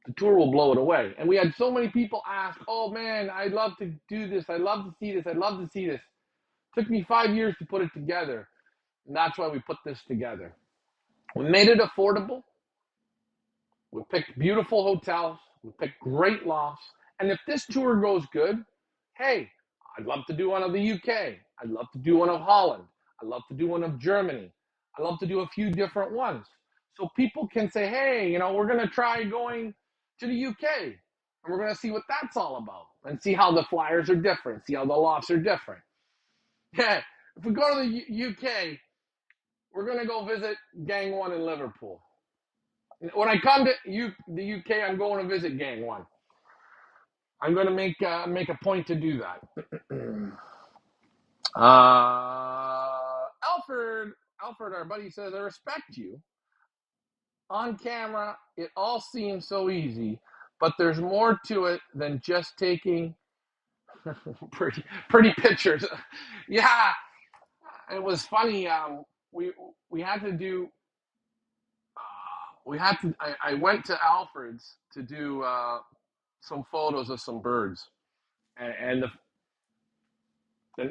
the tour will blow it away. And we had so many people ask, oh man, I'd love to do this. I'd love to see this. I'd love to see this. It took me 5 years to put it together. And that's why we put this together. We made it affordable. We picked beautiful hotels. We picked great lofts. And if this tour goes good, hey, I'd love to do one of the UK. I'd love to do one of Holland. I'd love to do one of Germany. I'd love to do a few different ones. So people can say, hey, we're going to try going to the UK. And we're going to see what that's all about and see how the flyers are different, see how the lofts are different. Yeah, if we go to the UK, we're gonna go visit Gang One in Liverpool. When I come to the UK, I'm going to visit Gang One. I'm going to make a point to do that. Alfred, our buddy says, I respect you. On camera, it all seems so easy, but there's more to it than just taking pretty pictures. Yeah, it was funny. We we had to do. We had to. I went to Alfred's to do some photos of some birds, and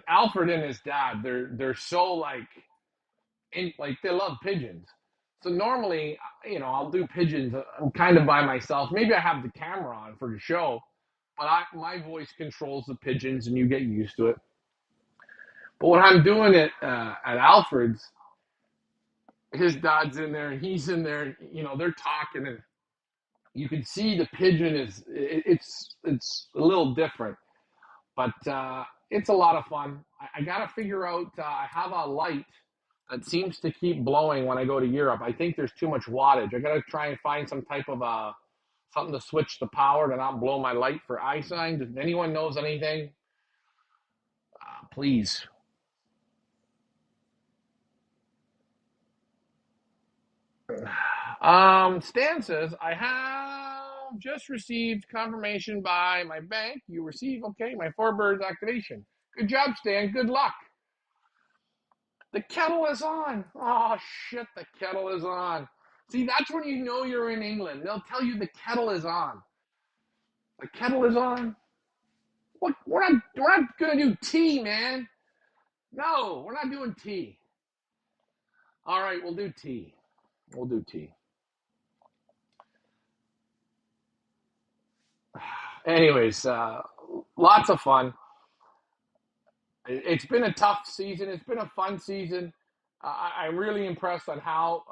Alfred and his dad, they're so like they love pigeons. So normally, I'll do pigeons. I'm kind of by myself. Maybe I have the camera on for the show, but my voice controls the pigeons, and you get used to it. But when I'm doing it at Alfred's, his dad's in there, and he's in there. They're talking, and you can see the pigeon it's a little different, but it's a lot of fun. I got to figure out. I have a light that seems to keep blowing when I go to Europe. I think there's too much wattage. I got to try and find some type of something to switch the power to not blow my light for eye signs. If anyone knows anything, please. Stan says, I have just received confirmation by my bank. You receive, okay, my 4 birds activation. Good job, Stan. Good luck. The kettle is on. Oh, shit, the kettle is on. See, that's when you know you're in England. They'll tell you the kettle is on. The kettle is on. What? We're not gonna do tea, man. No, we're not doing tea. All right, we'll do tea. We'll do tea. Anyways, lots of fun. It's been a tough season. It's been a fun season. I'm really impressed on how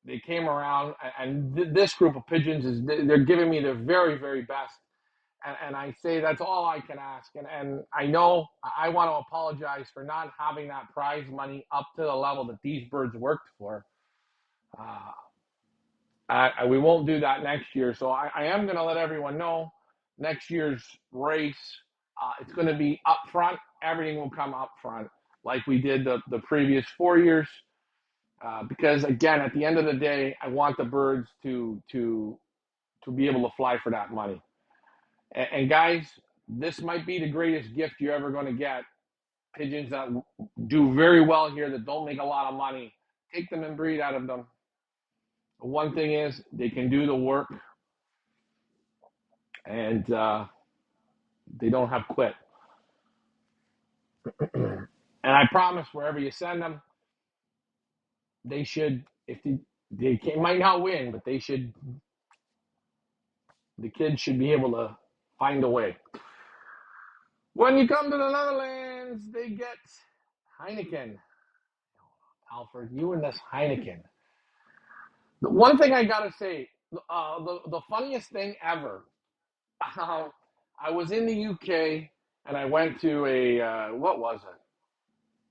they came around, and this group of pigeons they're giving me their very very best, and I say that's all I can ask. And I know I want to apologize for not having that prize money up to the level that these birds worked for. We won't do that next year. So I am going to let everyone know next year's race, it's going to be up front. Everything will come up front like we did the previous 4 years. Because again, at the end of the day, I want the birds to be able to fly for that money. And guys, this might be the greatest gift you're ever going to get. Pigeons that do very well here that don't make a lot of money, take them and breed out of them. One thing is they can do the work, and they don't have quit. And I promise, wherever you send them, they should. If they might not win, but they should. The kids should be able to find a way. When you come to the Netherlands, they get Heineken. Alfred, you and this Heineken. The one thing I gotta say, the funniest thing ever. I was in the UK and I went to a what was it?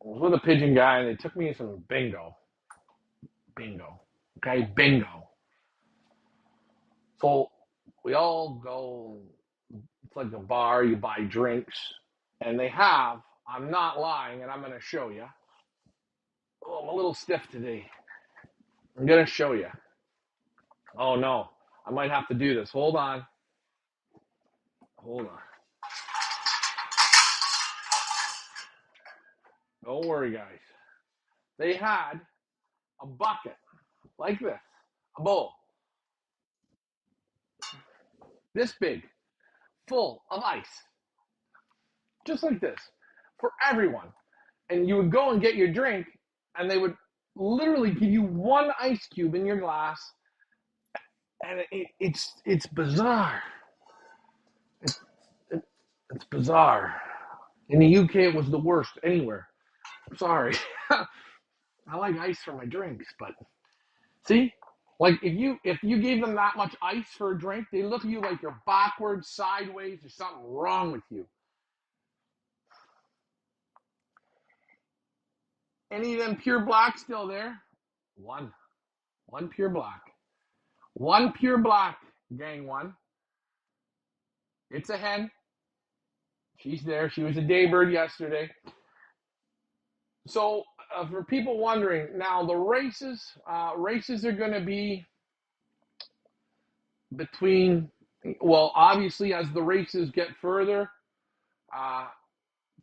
I was with a pigeon guy and they took me to some bingo. Bingo. Okay, bingo. So we all go, it's like a bar, you buy drinks, and they have, I'm not lying, and I'm going to show you. Oh, I'm a little stiff today. I'm going to show you. Oh, no. I might have to do this. Hold on. Hold on. Don't worry, guys. They had a bucket like this, a bowl, this big, full of ice, just like this, for everyone. And you would go and get your drink, and they would literally give you one ice cube in your glass, and it's bizarre. It's, it's bizarre. In the UK, it was the worst anywhere. I'm sorry. I like ice for my drinks, but see, like if you gave them that much ice for a drink, they look at you like you're backwards, sideways. There's something wrong with you. Any of them pure blacks still there? One. One pure black. One pure black, gang one. It's a hen. She's there. She was a daybird yesterday. So for people wondering, now the races are going to be between, well, obviously as the races get further, uh,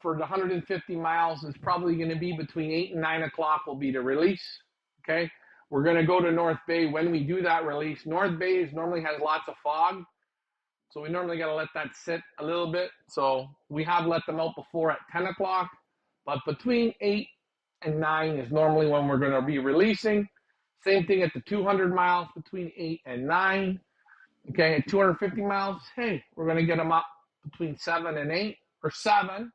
for the 150 miles, it's probably going to be between 8 and 9 o'clock will be the release. Okay. We're going to go to North Bay when we do that release. North Bay normally has lots of fog. So we normally got to let that sit a little bit. So we have let them out before at 10 o'clock. But between 8 and 9 is normally when we're going to be releasing. Same thing at the 200 miles, between 8 and 9. Okay, at 250 miles, hey, we're going to get them up between 7 and 8, or 7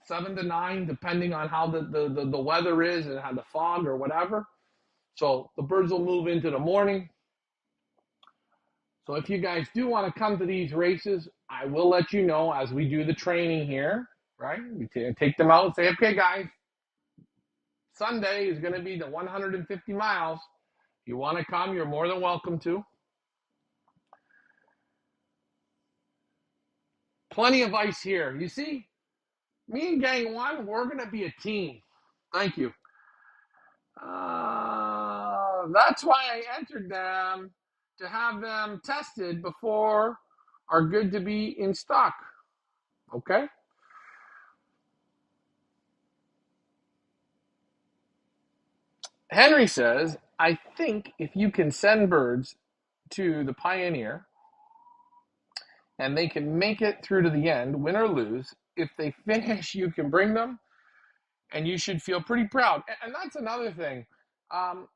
to 9, depending on how the weather is and how the fog or whatever. So the birds will move into the morning. So if you guys do want to come to these races, I will let you know as we do the training here, right? We take them out and say, okay, guys, Sunday is going to be the 150 miles. If you want to come, you're more than welcome to. Plenty of ice here. You see, me and Gang 1, we're going to be a team. Thank you. That's why I entered them, to have them tested before are good to be in stock. Okay? Henry says, I think if you can send birds to the Pioneer and they can make it through to the end, win or lose, if they finish, you can bring them and you should feel pretty proud. And that's another thing. 100%.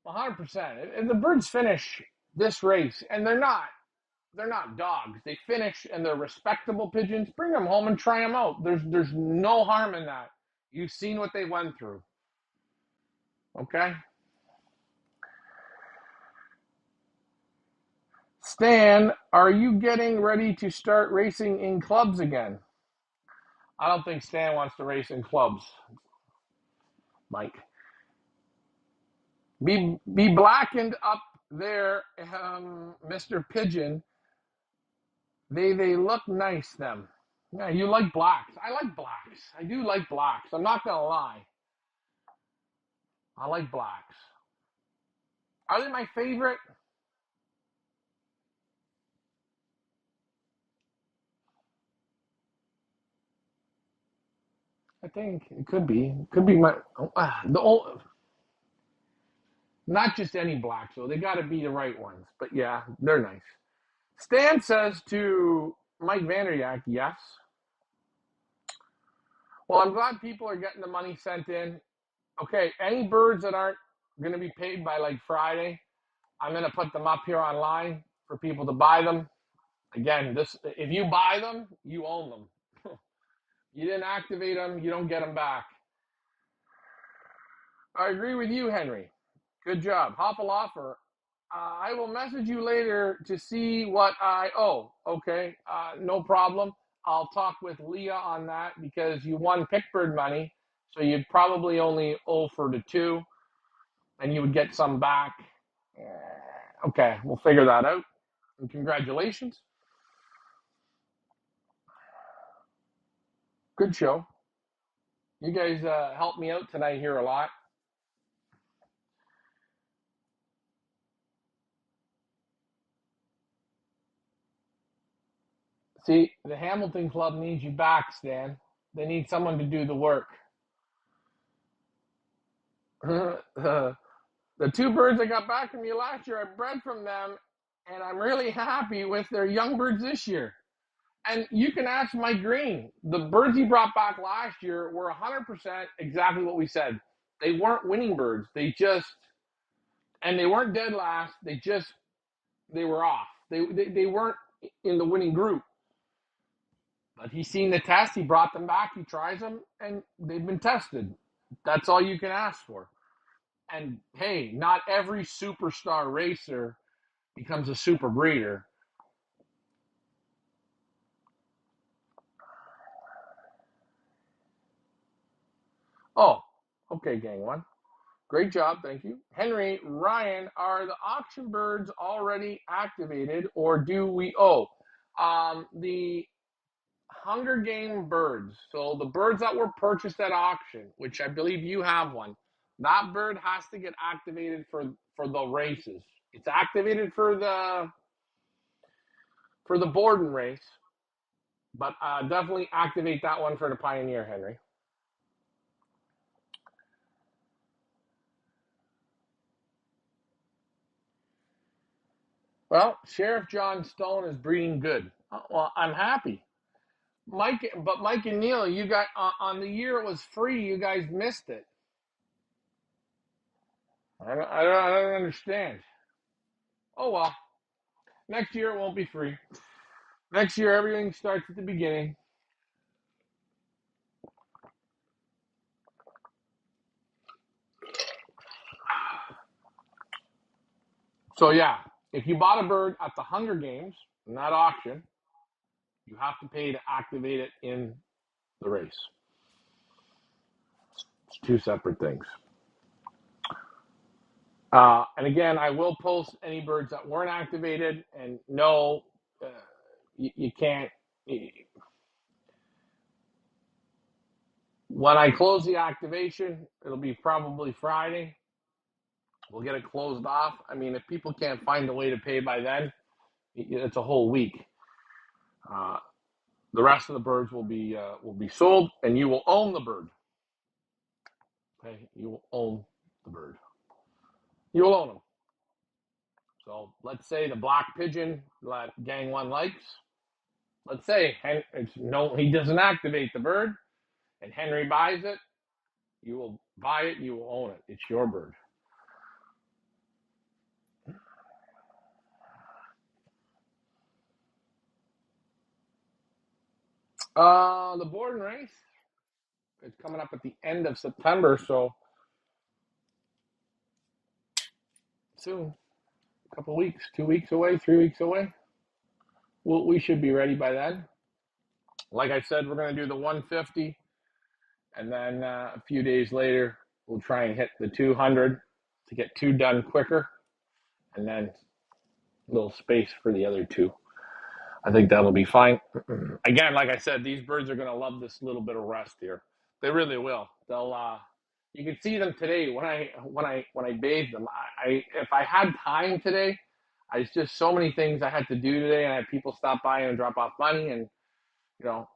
If the birds finish this race, and they're not dogs. They finish and they're respectable pigeons. Bring them home and try them out. There's no harm in that. You've seen what they went through. Okay? Stan, are you getting ready to start racing in clubs again? I don't think Stan wants to race in clubs, Mike. Be blackened up there, Mr. Pigeon. They look nice, them. Yeah, you like blacks. I like blacks. I do like blacks. I'm not gonna lie. I like blacks. Are they my favorite? I think it could be. It could be my the old, not just any blacks though. They got to be the right ones. But yeah, they're nice. Stan says to Mike Vanderyak, yes. Well, I'm glad people are getting the money sent in. Okay, any birds that aren't going to be paid by like Friday, I'm going to put them up here online for people to buy them. Again, if you buy them, you own them. You didn't activate them, you don't get them back. I agree with you, Henry. Good job. Hoppeloffer. I will message you later to see what I owe. Okay, no problem. I'll talk with Leah on that because you won Pickbird money, so you'd probably only owe for the 2, and you would get some back. Okay, we'll figure that out. And congratulations. Good show. You guys helped me out tonight here a lot. See, the Hamilton Club needs you back, Stan. They need someone to do the work. The 2 birds I got back from you last year, I bred from them, and I'm really happy with their young birds this year. And you can ask Mike Green. The birds he brought back last year were 100% exactly what we said. They weren't winning birds. They weren't dead last. They were off. They weren't in the winning group. But he's seen the test. He brought them back. He tries them, and they've been tested. That's all you can ask for. And hey, not every superstar racer becomes a super breeder. Oh, okay, gang one. Great job, thank you. Henry, Ryan, are the auction birds already activated or do we the Hunger Game birds. So the birds that were purchased at auction, which I believe you have one, that bird has to get activated for the races. It's activated for the Borden race, but definitely activate that one for the Pioneer, Henry. Well, Sheriff John Stone is breeding good. Well, I'm happy. Mike and Neil, you got on the year it was free. You guys missed it. I don't understand. Oh well, next year it won't be free. Next year everything starts at the beginning. So yeah, if you bought a bird at the Hunger Games, not auction, you have to pay to activate it in the race. It's two separate things. And again, I will post any birds that weren't activated. And no, you can't. When I close the activation, it'll be probably Friday. We'll get it closed off. I mean, if people can't find a way to pay by then, it's a whole week. The rest of the birds will be sold, and you will own the bird. Okay, you will own the bird. You will own them. So let's say the black pigeon that Gang One likes. Let's say he doesn't activate the bird, and Henry buys it. You will buy it. You will own it. It's your bird. The Borden race is coming up at the end of September, so soon. A couple weeks, 2 weeks away, 3 weeks away. We should be ready by then. Like I said, we're going to do the 150, and then a few days later, we'll try and hit the 200 to get two done quicker, and then a little space for the other two. I think that'll be fine. Again, like I said, these birds are going to love this little bit of rest here. They really will. They'll. You can see them today when I bathe them. If I had time today, I just so many things I had to do today, and I had people stop by and drop off money, and I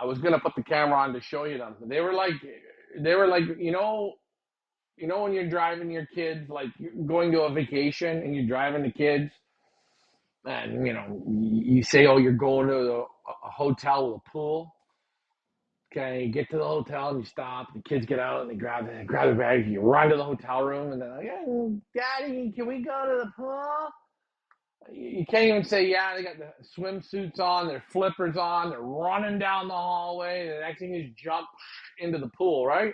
was gonna put the camera on to show you them. They were like, when you're driving your kids, like you're going to a vacation and you're driving the kids, and you say, oh, you're going to a hotel with a pool. Okay, you get to the hotel and you stop. The kids get out and they grab their bags. You run to the hotel room and they're like, yeah, Daddy, can we go to the pool? You can't even say, yeah, they got the swimsuits on, their flippers on, they're running down the hallway. The next thing is jump into the pool, right?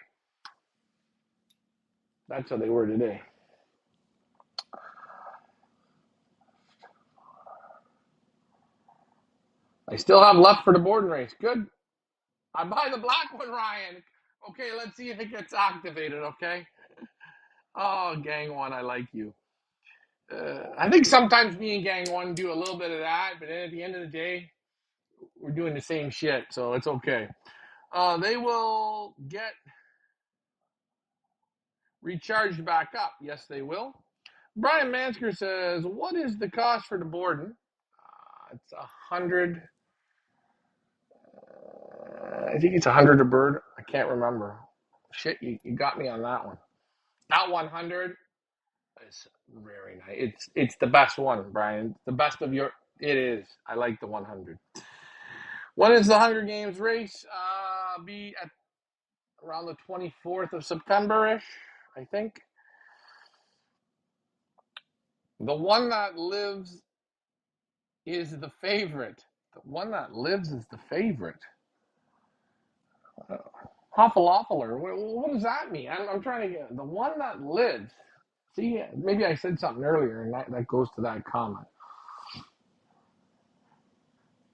That's how they were today. I still have left for the Borden race. Good. I buy the black one, Ryan. Okay, let's see if it gets activated, okay? Oh, Gang One, I like you. I think sometimes me and Gang One do a little bit of that, but then at the end of the day, we're doing the same shit, so it's okay. They will get recharged back up. Yes, they will. Brian Mansker says, what is the cost for the Borden? It's 100. I think it's 100 a bird. I can't remember. Shit, you got me on that one. Not 100. It's very nice. It's the best one, Brian. The best of your. It is. I like the 100. When is the Hunger Games race? Be at around the 24th of September-ish, I think. The one that lives is the favorite. The one that lives is the favorite. Hoffaloffler. What does that mean? I'm trying to get the one that lives. See, maybe I said something earlier, and that goes to that comment.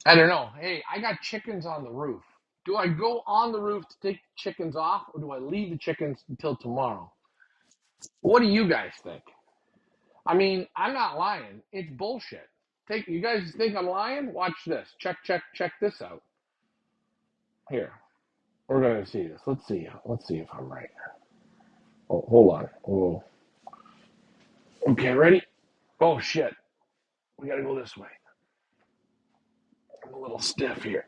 I don't know. Hey, I got chickens on the roof. Do I go on the roof to take the chickens off, or do I leave the chickens until tomorrow? What do you guys think? I mean, I'm not lying. It's bullshit. You guys think I'm lying? Watch this. Check this out. Here, we're gonna see this. Let's see. Let's see if I'm right. Oh, hold on. Oh, okay, ready? Oh shit. We gotta go this way. I'm a little stiff here.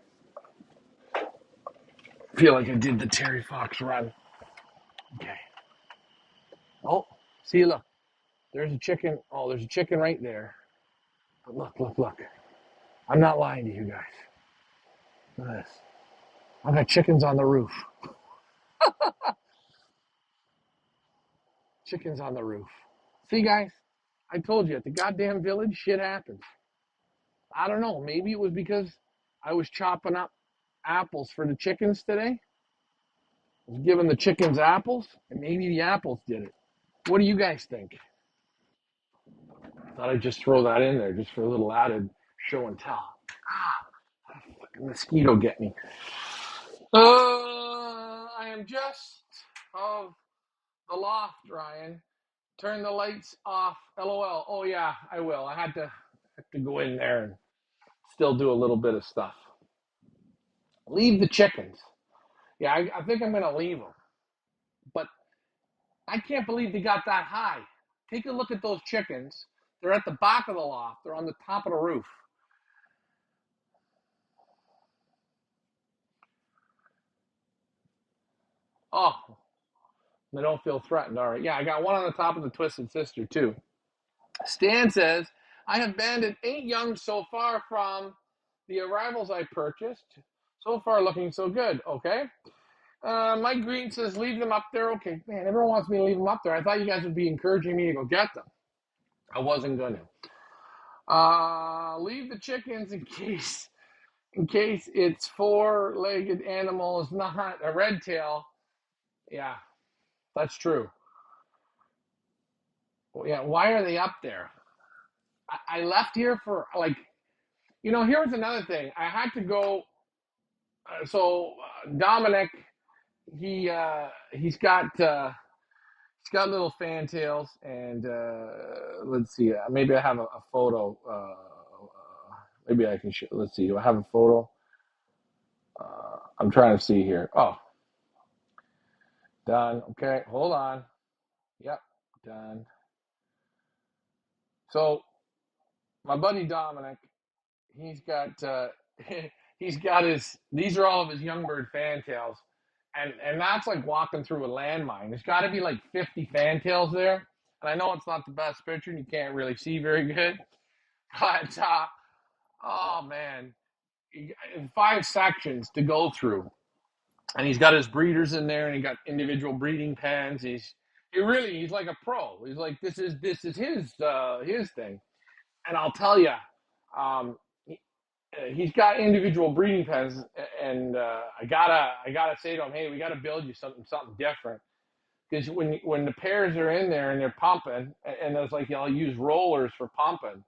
Feel like I did the Terry Fox run. Okay. Oh, see, look. There's a chicken. Oh, there's a chicken right there. But look. I'm not lying to you guys. Look at this. I've got chickens on the roof. Chickens on the roof. See, guys? I told you, at the goddamn village, shit happens. I don't know. Maybe it was because I was chopping up apples for the chickens today. I was giving the chickens apples, and maybe the apples did it. What do you guys think? Thought I'd just throw that in there just for a little added show and tell. Fucking mosquito get me. I am just of the loft, Ryan. Turn the lights off. LOL. Oh yeah, I will. I have to go in there and still do a little bit of stuff. Leave the chickens. Yeah, I think I'm gonna leave them. But I can't believe they got that high. Take a look at those chickens. They're at the back of the loft. They're on the top of the roof. Oh, they don't feel threatened. All right. Yeah, I got one on the top of the Twisted Sister, too. Stan says, I have banded 8 young so far from the arrivals I purchased. So far, looking so good. Okay. Mike Green says, leave them up there. Okay. Man, everyone wants me to leave them up there. I thought you guys would be encouraging me to go get them. I wasn't going to. Leave the chickens in case it's 4-legged animal is not a red tail. Yeah, that's true. Yeah, why are they up there? I left here for like, here's another thing. I had to go. Dominic, he's got little fantails, and let's see. Maybe I have a photo. Maybe I can. Let's see. Do I have a photo? I'm trying to see here. Oh, done. Okay, hold on. Yep, done. So my buddy Dominic, he's got he's got his. These are all of his young bird fantails, and that's like walking through a landmine. There's got to be like 50 fantails there, and I know it's not the best picture, and you can't really see very good, but oh man, 5 sections to go through, and he's got his breeders in there, and he got individual breeding pens. He's like a pro. He's like this is his thing, and I'll tell you, um, he's got individual breeding pens, and I gotta say to him, hey, we gotta build you something different, because when the pairs are in there and they're pumping, and it's like I'll use rollers for pumping,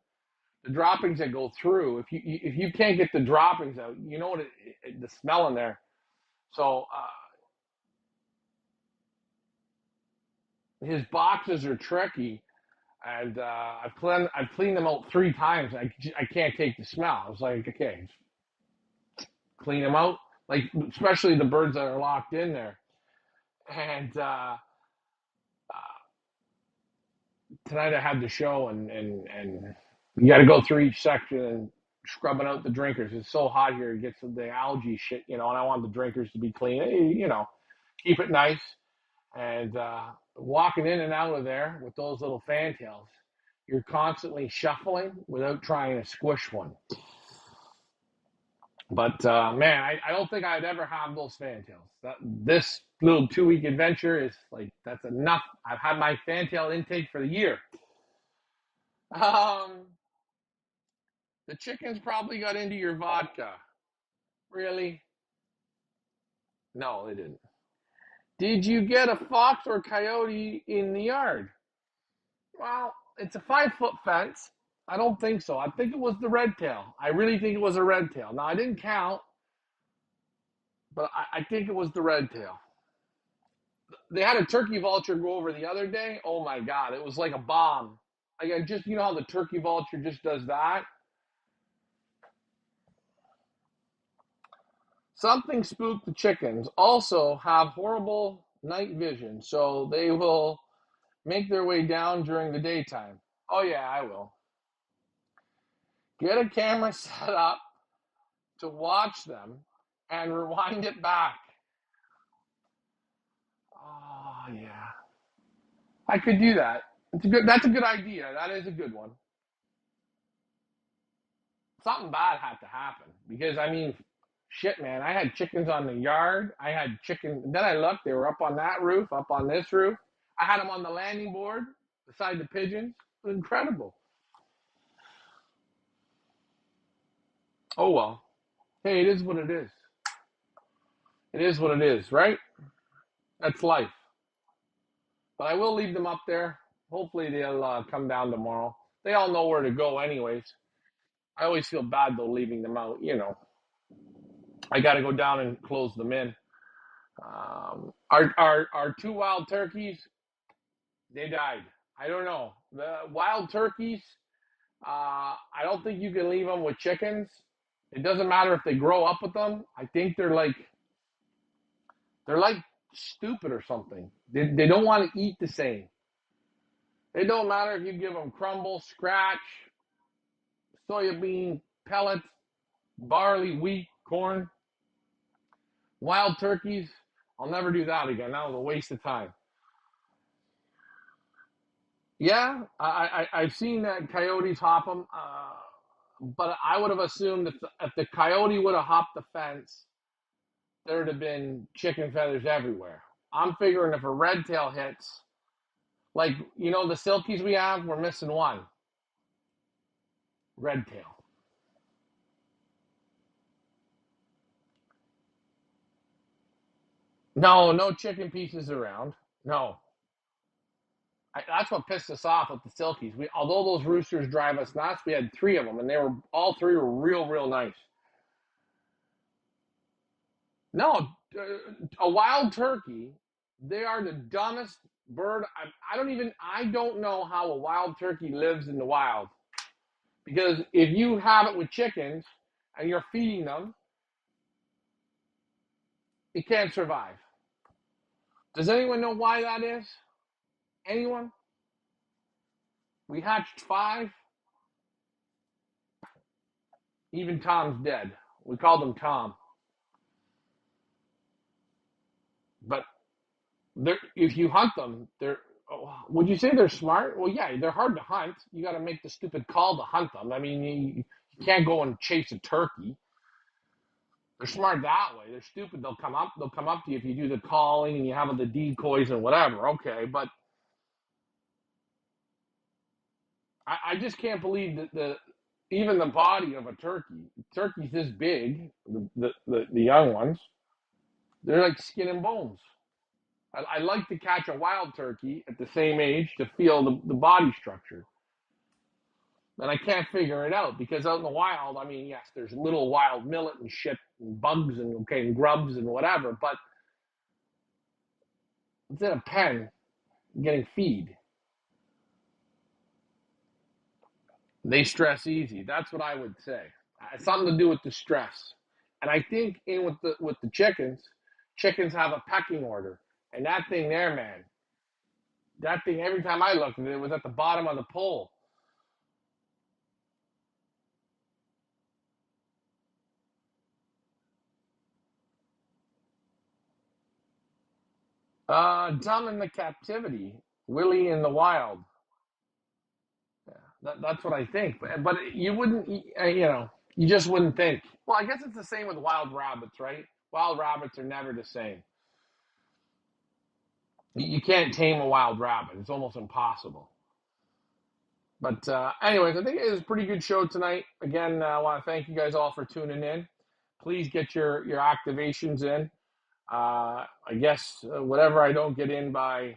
the droppings that go through. If you can't get the droppings out, you know what the smell in there. So his boxes are tricky, and I've cleaned them out 3 times. I can't take the smell. I was like, okay, clean them out, like especially the birds that are locked in there. And tonight I had the show, and you got to go through each section and scrubbing out the drinkers. It's so hot here; it gets the algae shit, and I want the drinkers to be clean. Keep it nice. And walking in and out of there with those little fantails, you're constantly shuffling without trying to squish one. But man, I don't think I'd ever have those fantails. This little 2-week adventure is like that's enough. I've had my fantail intake for the year. Um, the chickens probably got into your vodka. Really? No, they didn't. Did you get a fox or coyote in the yard? Well, it's a 5-foot fence. I don't think so. I think it was the red tail. I really think it was a red tail. Now I didn't count. but I think it was the red tail. They had a turkey vulture go over the other day. Oh my God, it was like a bomb. Like I just, you know how the turkey vulture just does that? Something spooked the chickens. Also have horrible night vision, so they will make their way down during the daytime. Oh yeah, I will. Get a camera set up to watch them and rewind it back. Oh yeah. I could do that. That's a good idea. That is a good one. Something bad had to happen because I mean, shit, man. I had chickens on the yard. I had chickens. Then I looked; they were up on that roof, up on this roof. I had them on the landing board beside the pigeons. It was incredible. Oh well. Hey, it is what it is. It is what it is, right? That's life. But I will leave them up there. Hopefully, they'll come down tomorrow. They all know where to go, anyways. I always feel bad though leaving them out. You know, I got to go down and close them in. Our two wild turkeys, they died. I don't know. The wild turkeys, I don't think you can leave them with chickens. It doesn't matter if they grow up with them. I think they're like stupid or something. They don't want to eat the same. It don't matter if you give them crumble, scratch, soybean pellets, barley, wheat, corn, wild turkeys. I'll never do that again. That was a waste of time. Yeah, I've seen that coyotes hop them, but I would have assumed that if the coyote would have hopped the fence, there'd have been chicken feathers everywhere. I'm figuring if a red tail hits, like the silkies we have, we're missing one red tail. No, no chicken pieces around. No, that's what pissed us off with the silkies. Although those roosters drive us nuts, we had three of them, and they were all three were real, real nice. No, a wild turkey, they are the dumbest bird. I don't know how a wild turkey lives in the wild. Because if you have it with chickens and you're feeding them, it can't survive. Does anyone know why that is? Anyone? We hatched five. Even Tom's dead. We called him Tom. But if you hunt them, they're. Would you say they're smart? Well, yeah, they're hard to hunt. You got to make the stupid call to hunt them. I mean, you can't go and chase a turkey. They're smart that way. They're stupid. They'll come up. They'll come up to you if you do the calling and you have the decoys and whatever. Okay, but I just can't believe that even the body of a turkey. Turkey's this big. The young ones. They're like skin and bones. I like to catch a wild turkey at the same age to feel the body structure. And I can't figure it out because out in the wild, I mean, yes, there's little wild millet and shit and bugs and grubs and whatever, but it's in a pen getting feed. They stress easy. That's what I would say. It's something to do with the stress. And I think in with the chickens have a pecking order. And that thing there, man, that thing every time I looked at it, it was at the bottom of the pole. Dumb in the captivity, Willie in the wild. Yeah, that's what I think. But you wouldn't, you just wouldn't think. Well, I guess it's the same with wild rabbits, right? Wild rabbits are never the same. You can't tame a wild rabbit. It's almost impossible. But anyways, I think it was a pretty good show tonight. Again, I want to thank you guys all for tuning in. Please get your activations in. I guess whatever I don't get in by,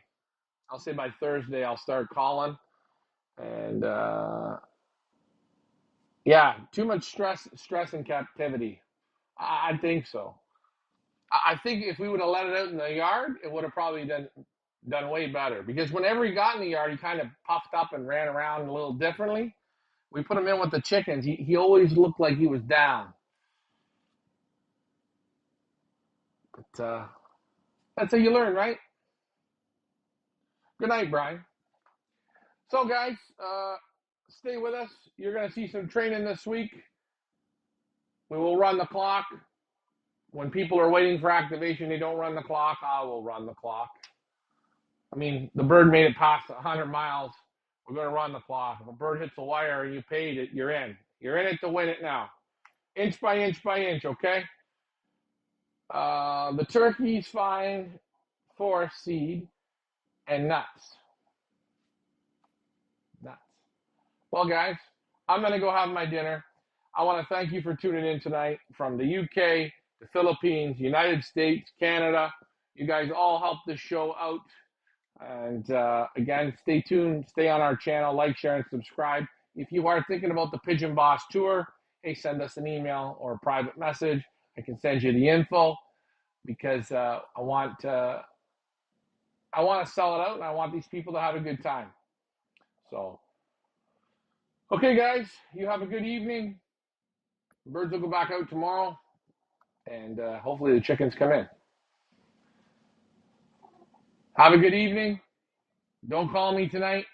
I'll say by Thursday, I'll start calling. And yeah, too much stress in captivity. I think so. I think if we would have let it out in the yard, it would have probably done way better. Because whenever he got in the yard, he kind of puffed up and ran around a little differently. We put him in with the chickens. He always looked like he was down. But that's how you learn, right? Good night, Brian. So, guys, stay with us. You're going to see some training this week. We will run the clock. When people are waiting for activation, they don't run the clock. I will run the clock. I mean, the bird made it past 100 miles. We're going to run the clock. If a bird hits the wire and you paid it, you're in. You're in it to win it now. Inch by inch by inch, okay? The turkeys find forest seed and nuts. Nuts. Well, guys, I'm going to go have my dinner. I want to thank you for tuning in tonight from the UK, the Philippines, United States, Canada. You guys all helped this show out. And again, stay tuned. Stay on our channel. Like, share, and subscribe. If you are thinking about the Pigeon Boss Tour, hey, send us an email or a private message. I can send you the info because I want to sell it out, and I want these people to have a good time. So, okay, guys, you have a good evening. Birds will go back out tomorrow, and hopefully the chickens come in. Have a good evening. Don't call me tonight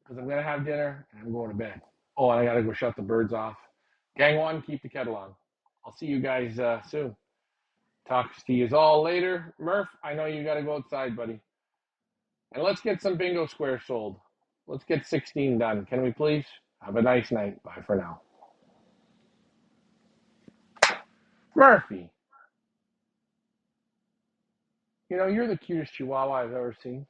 because I'm going to have dinner and I'm going to bed. Oh, and I got to go shut the birds off. Gang one, keep the kettle on. I'll see you guys soon. Talk to you all later. Murph, I know you got to go outside, buddy. And let's get some bingo squares sold. Let's get 16 done. Can we please? Have a nice night. Bye for now. Murphy, you know, you're the cutest chihuahua I've ever seen.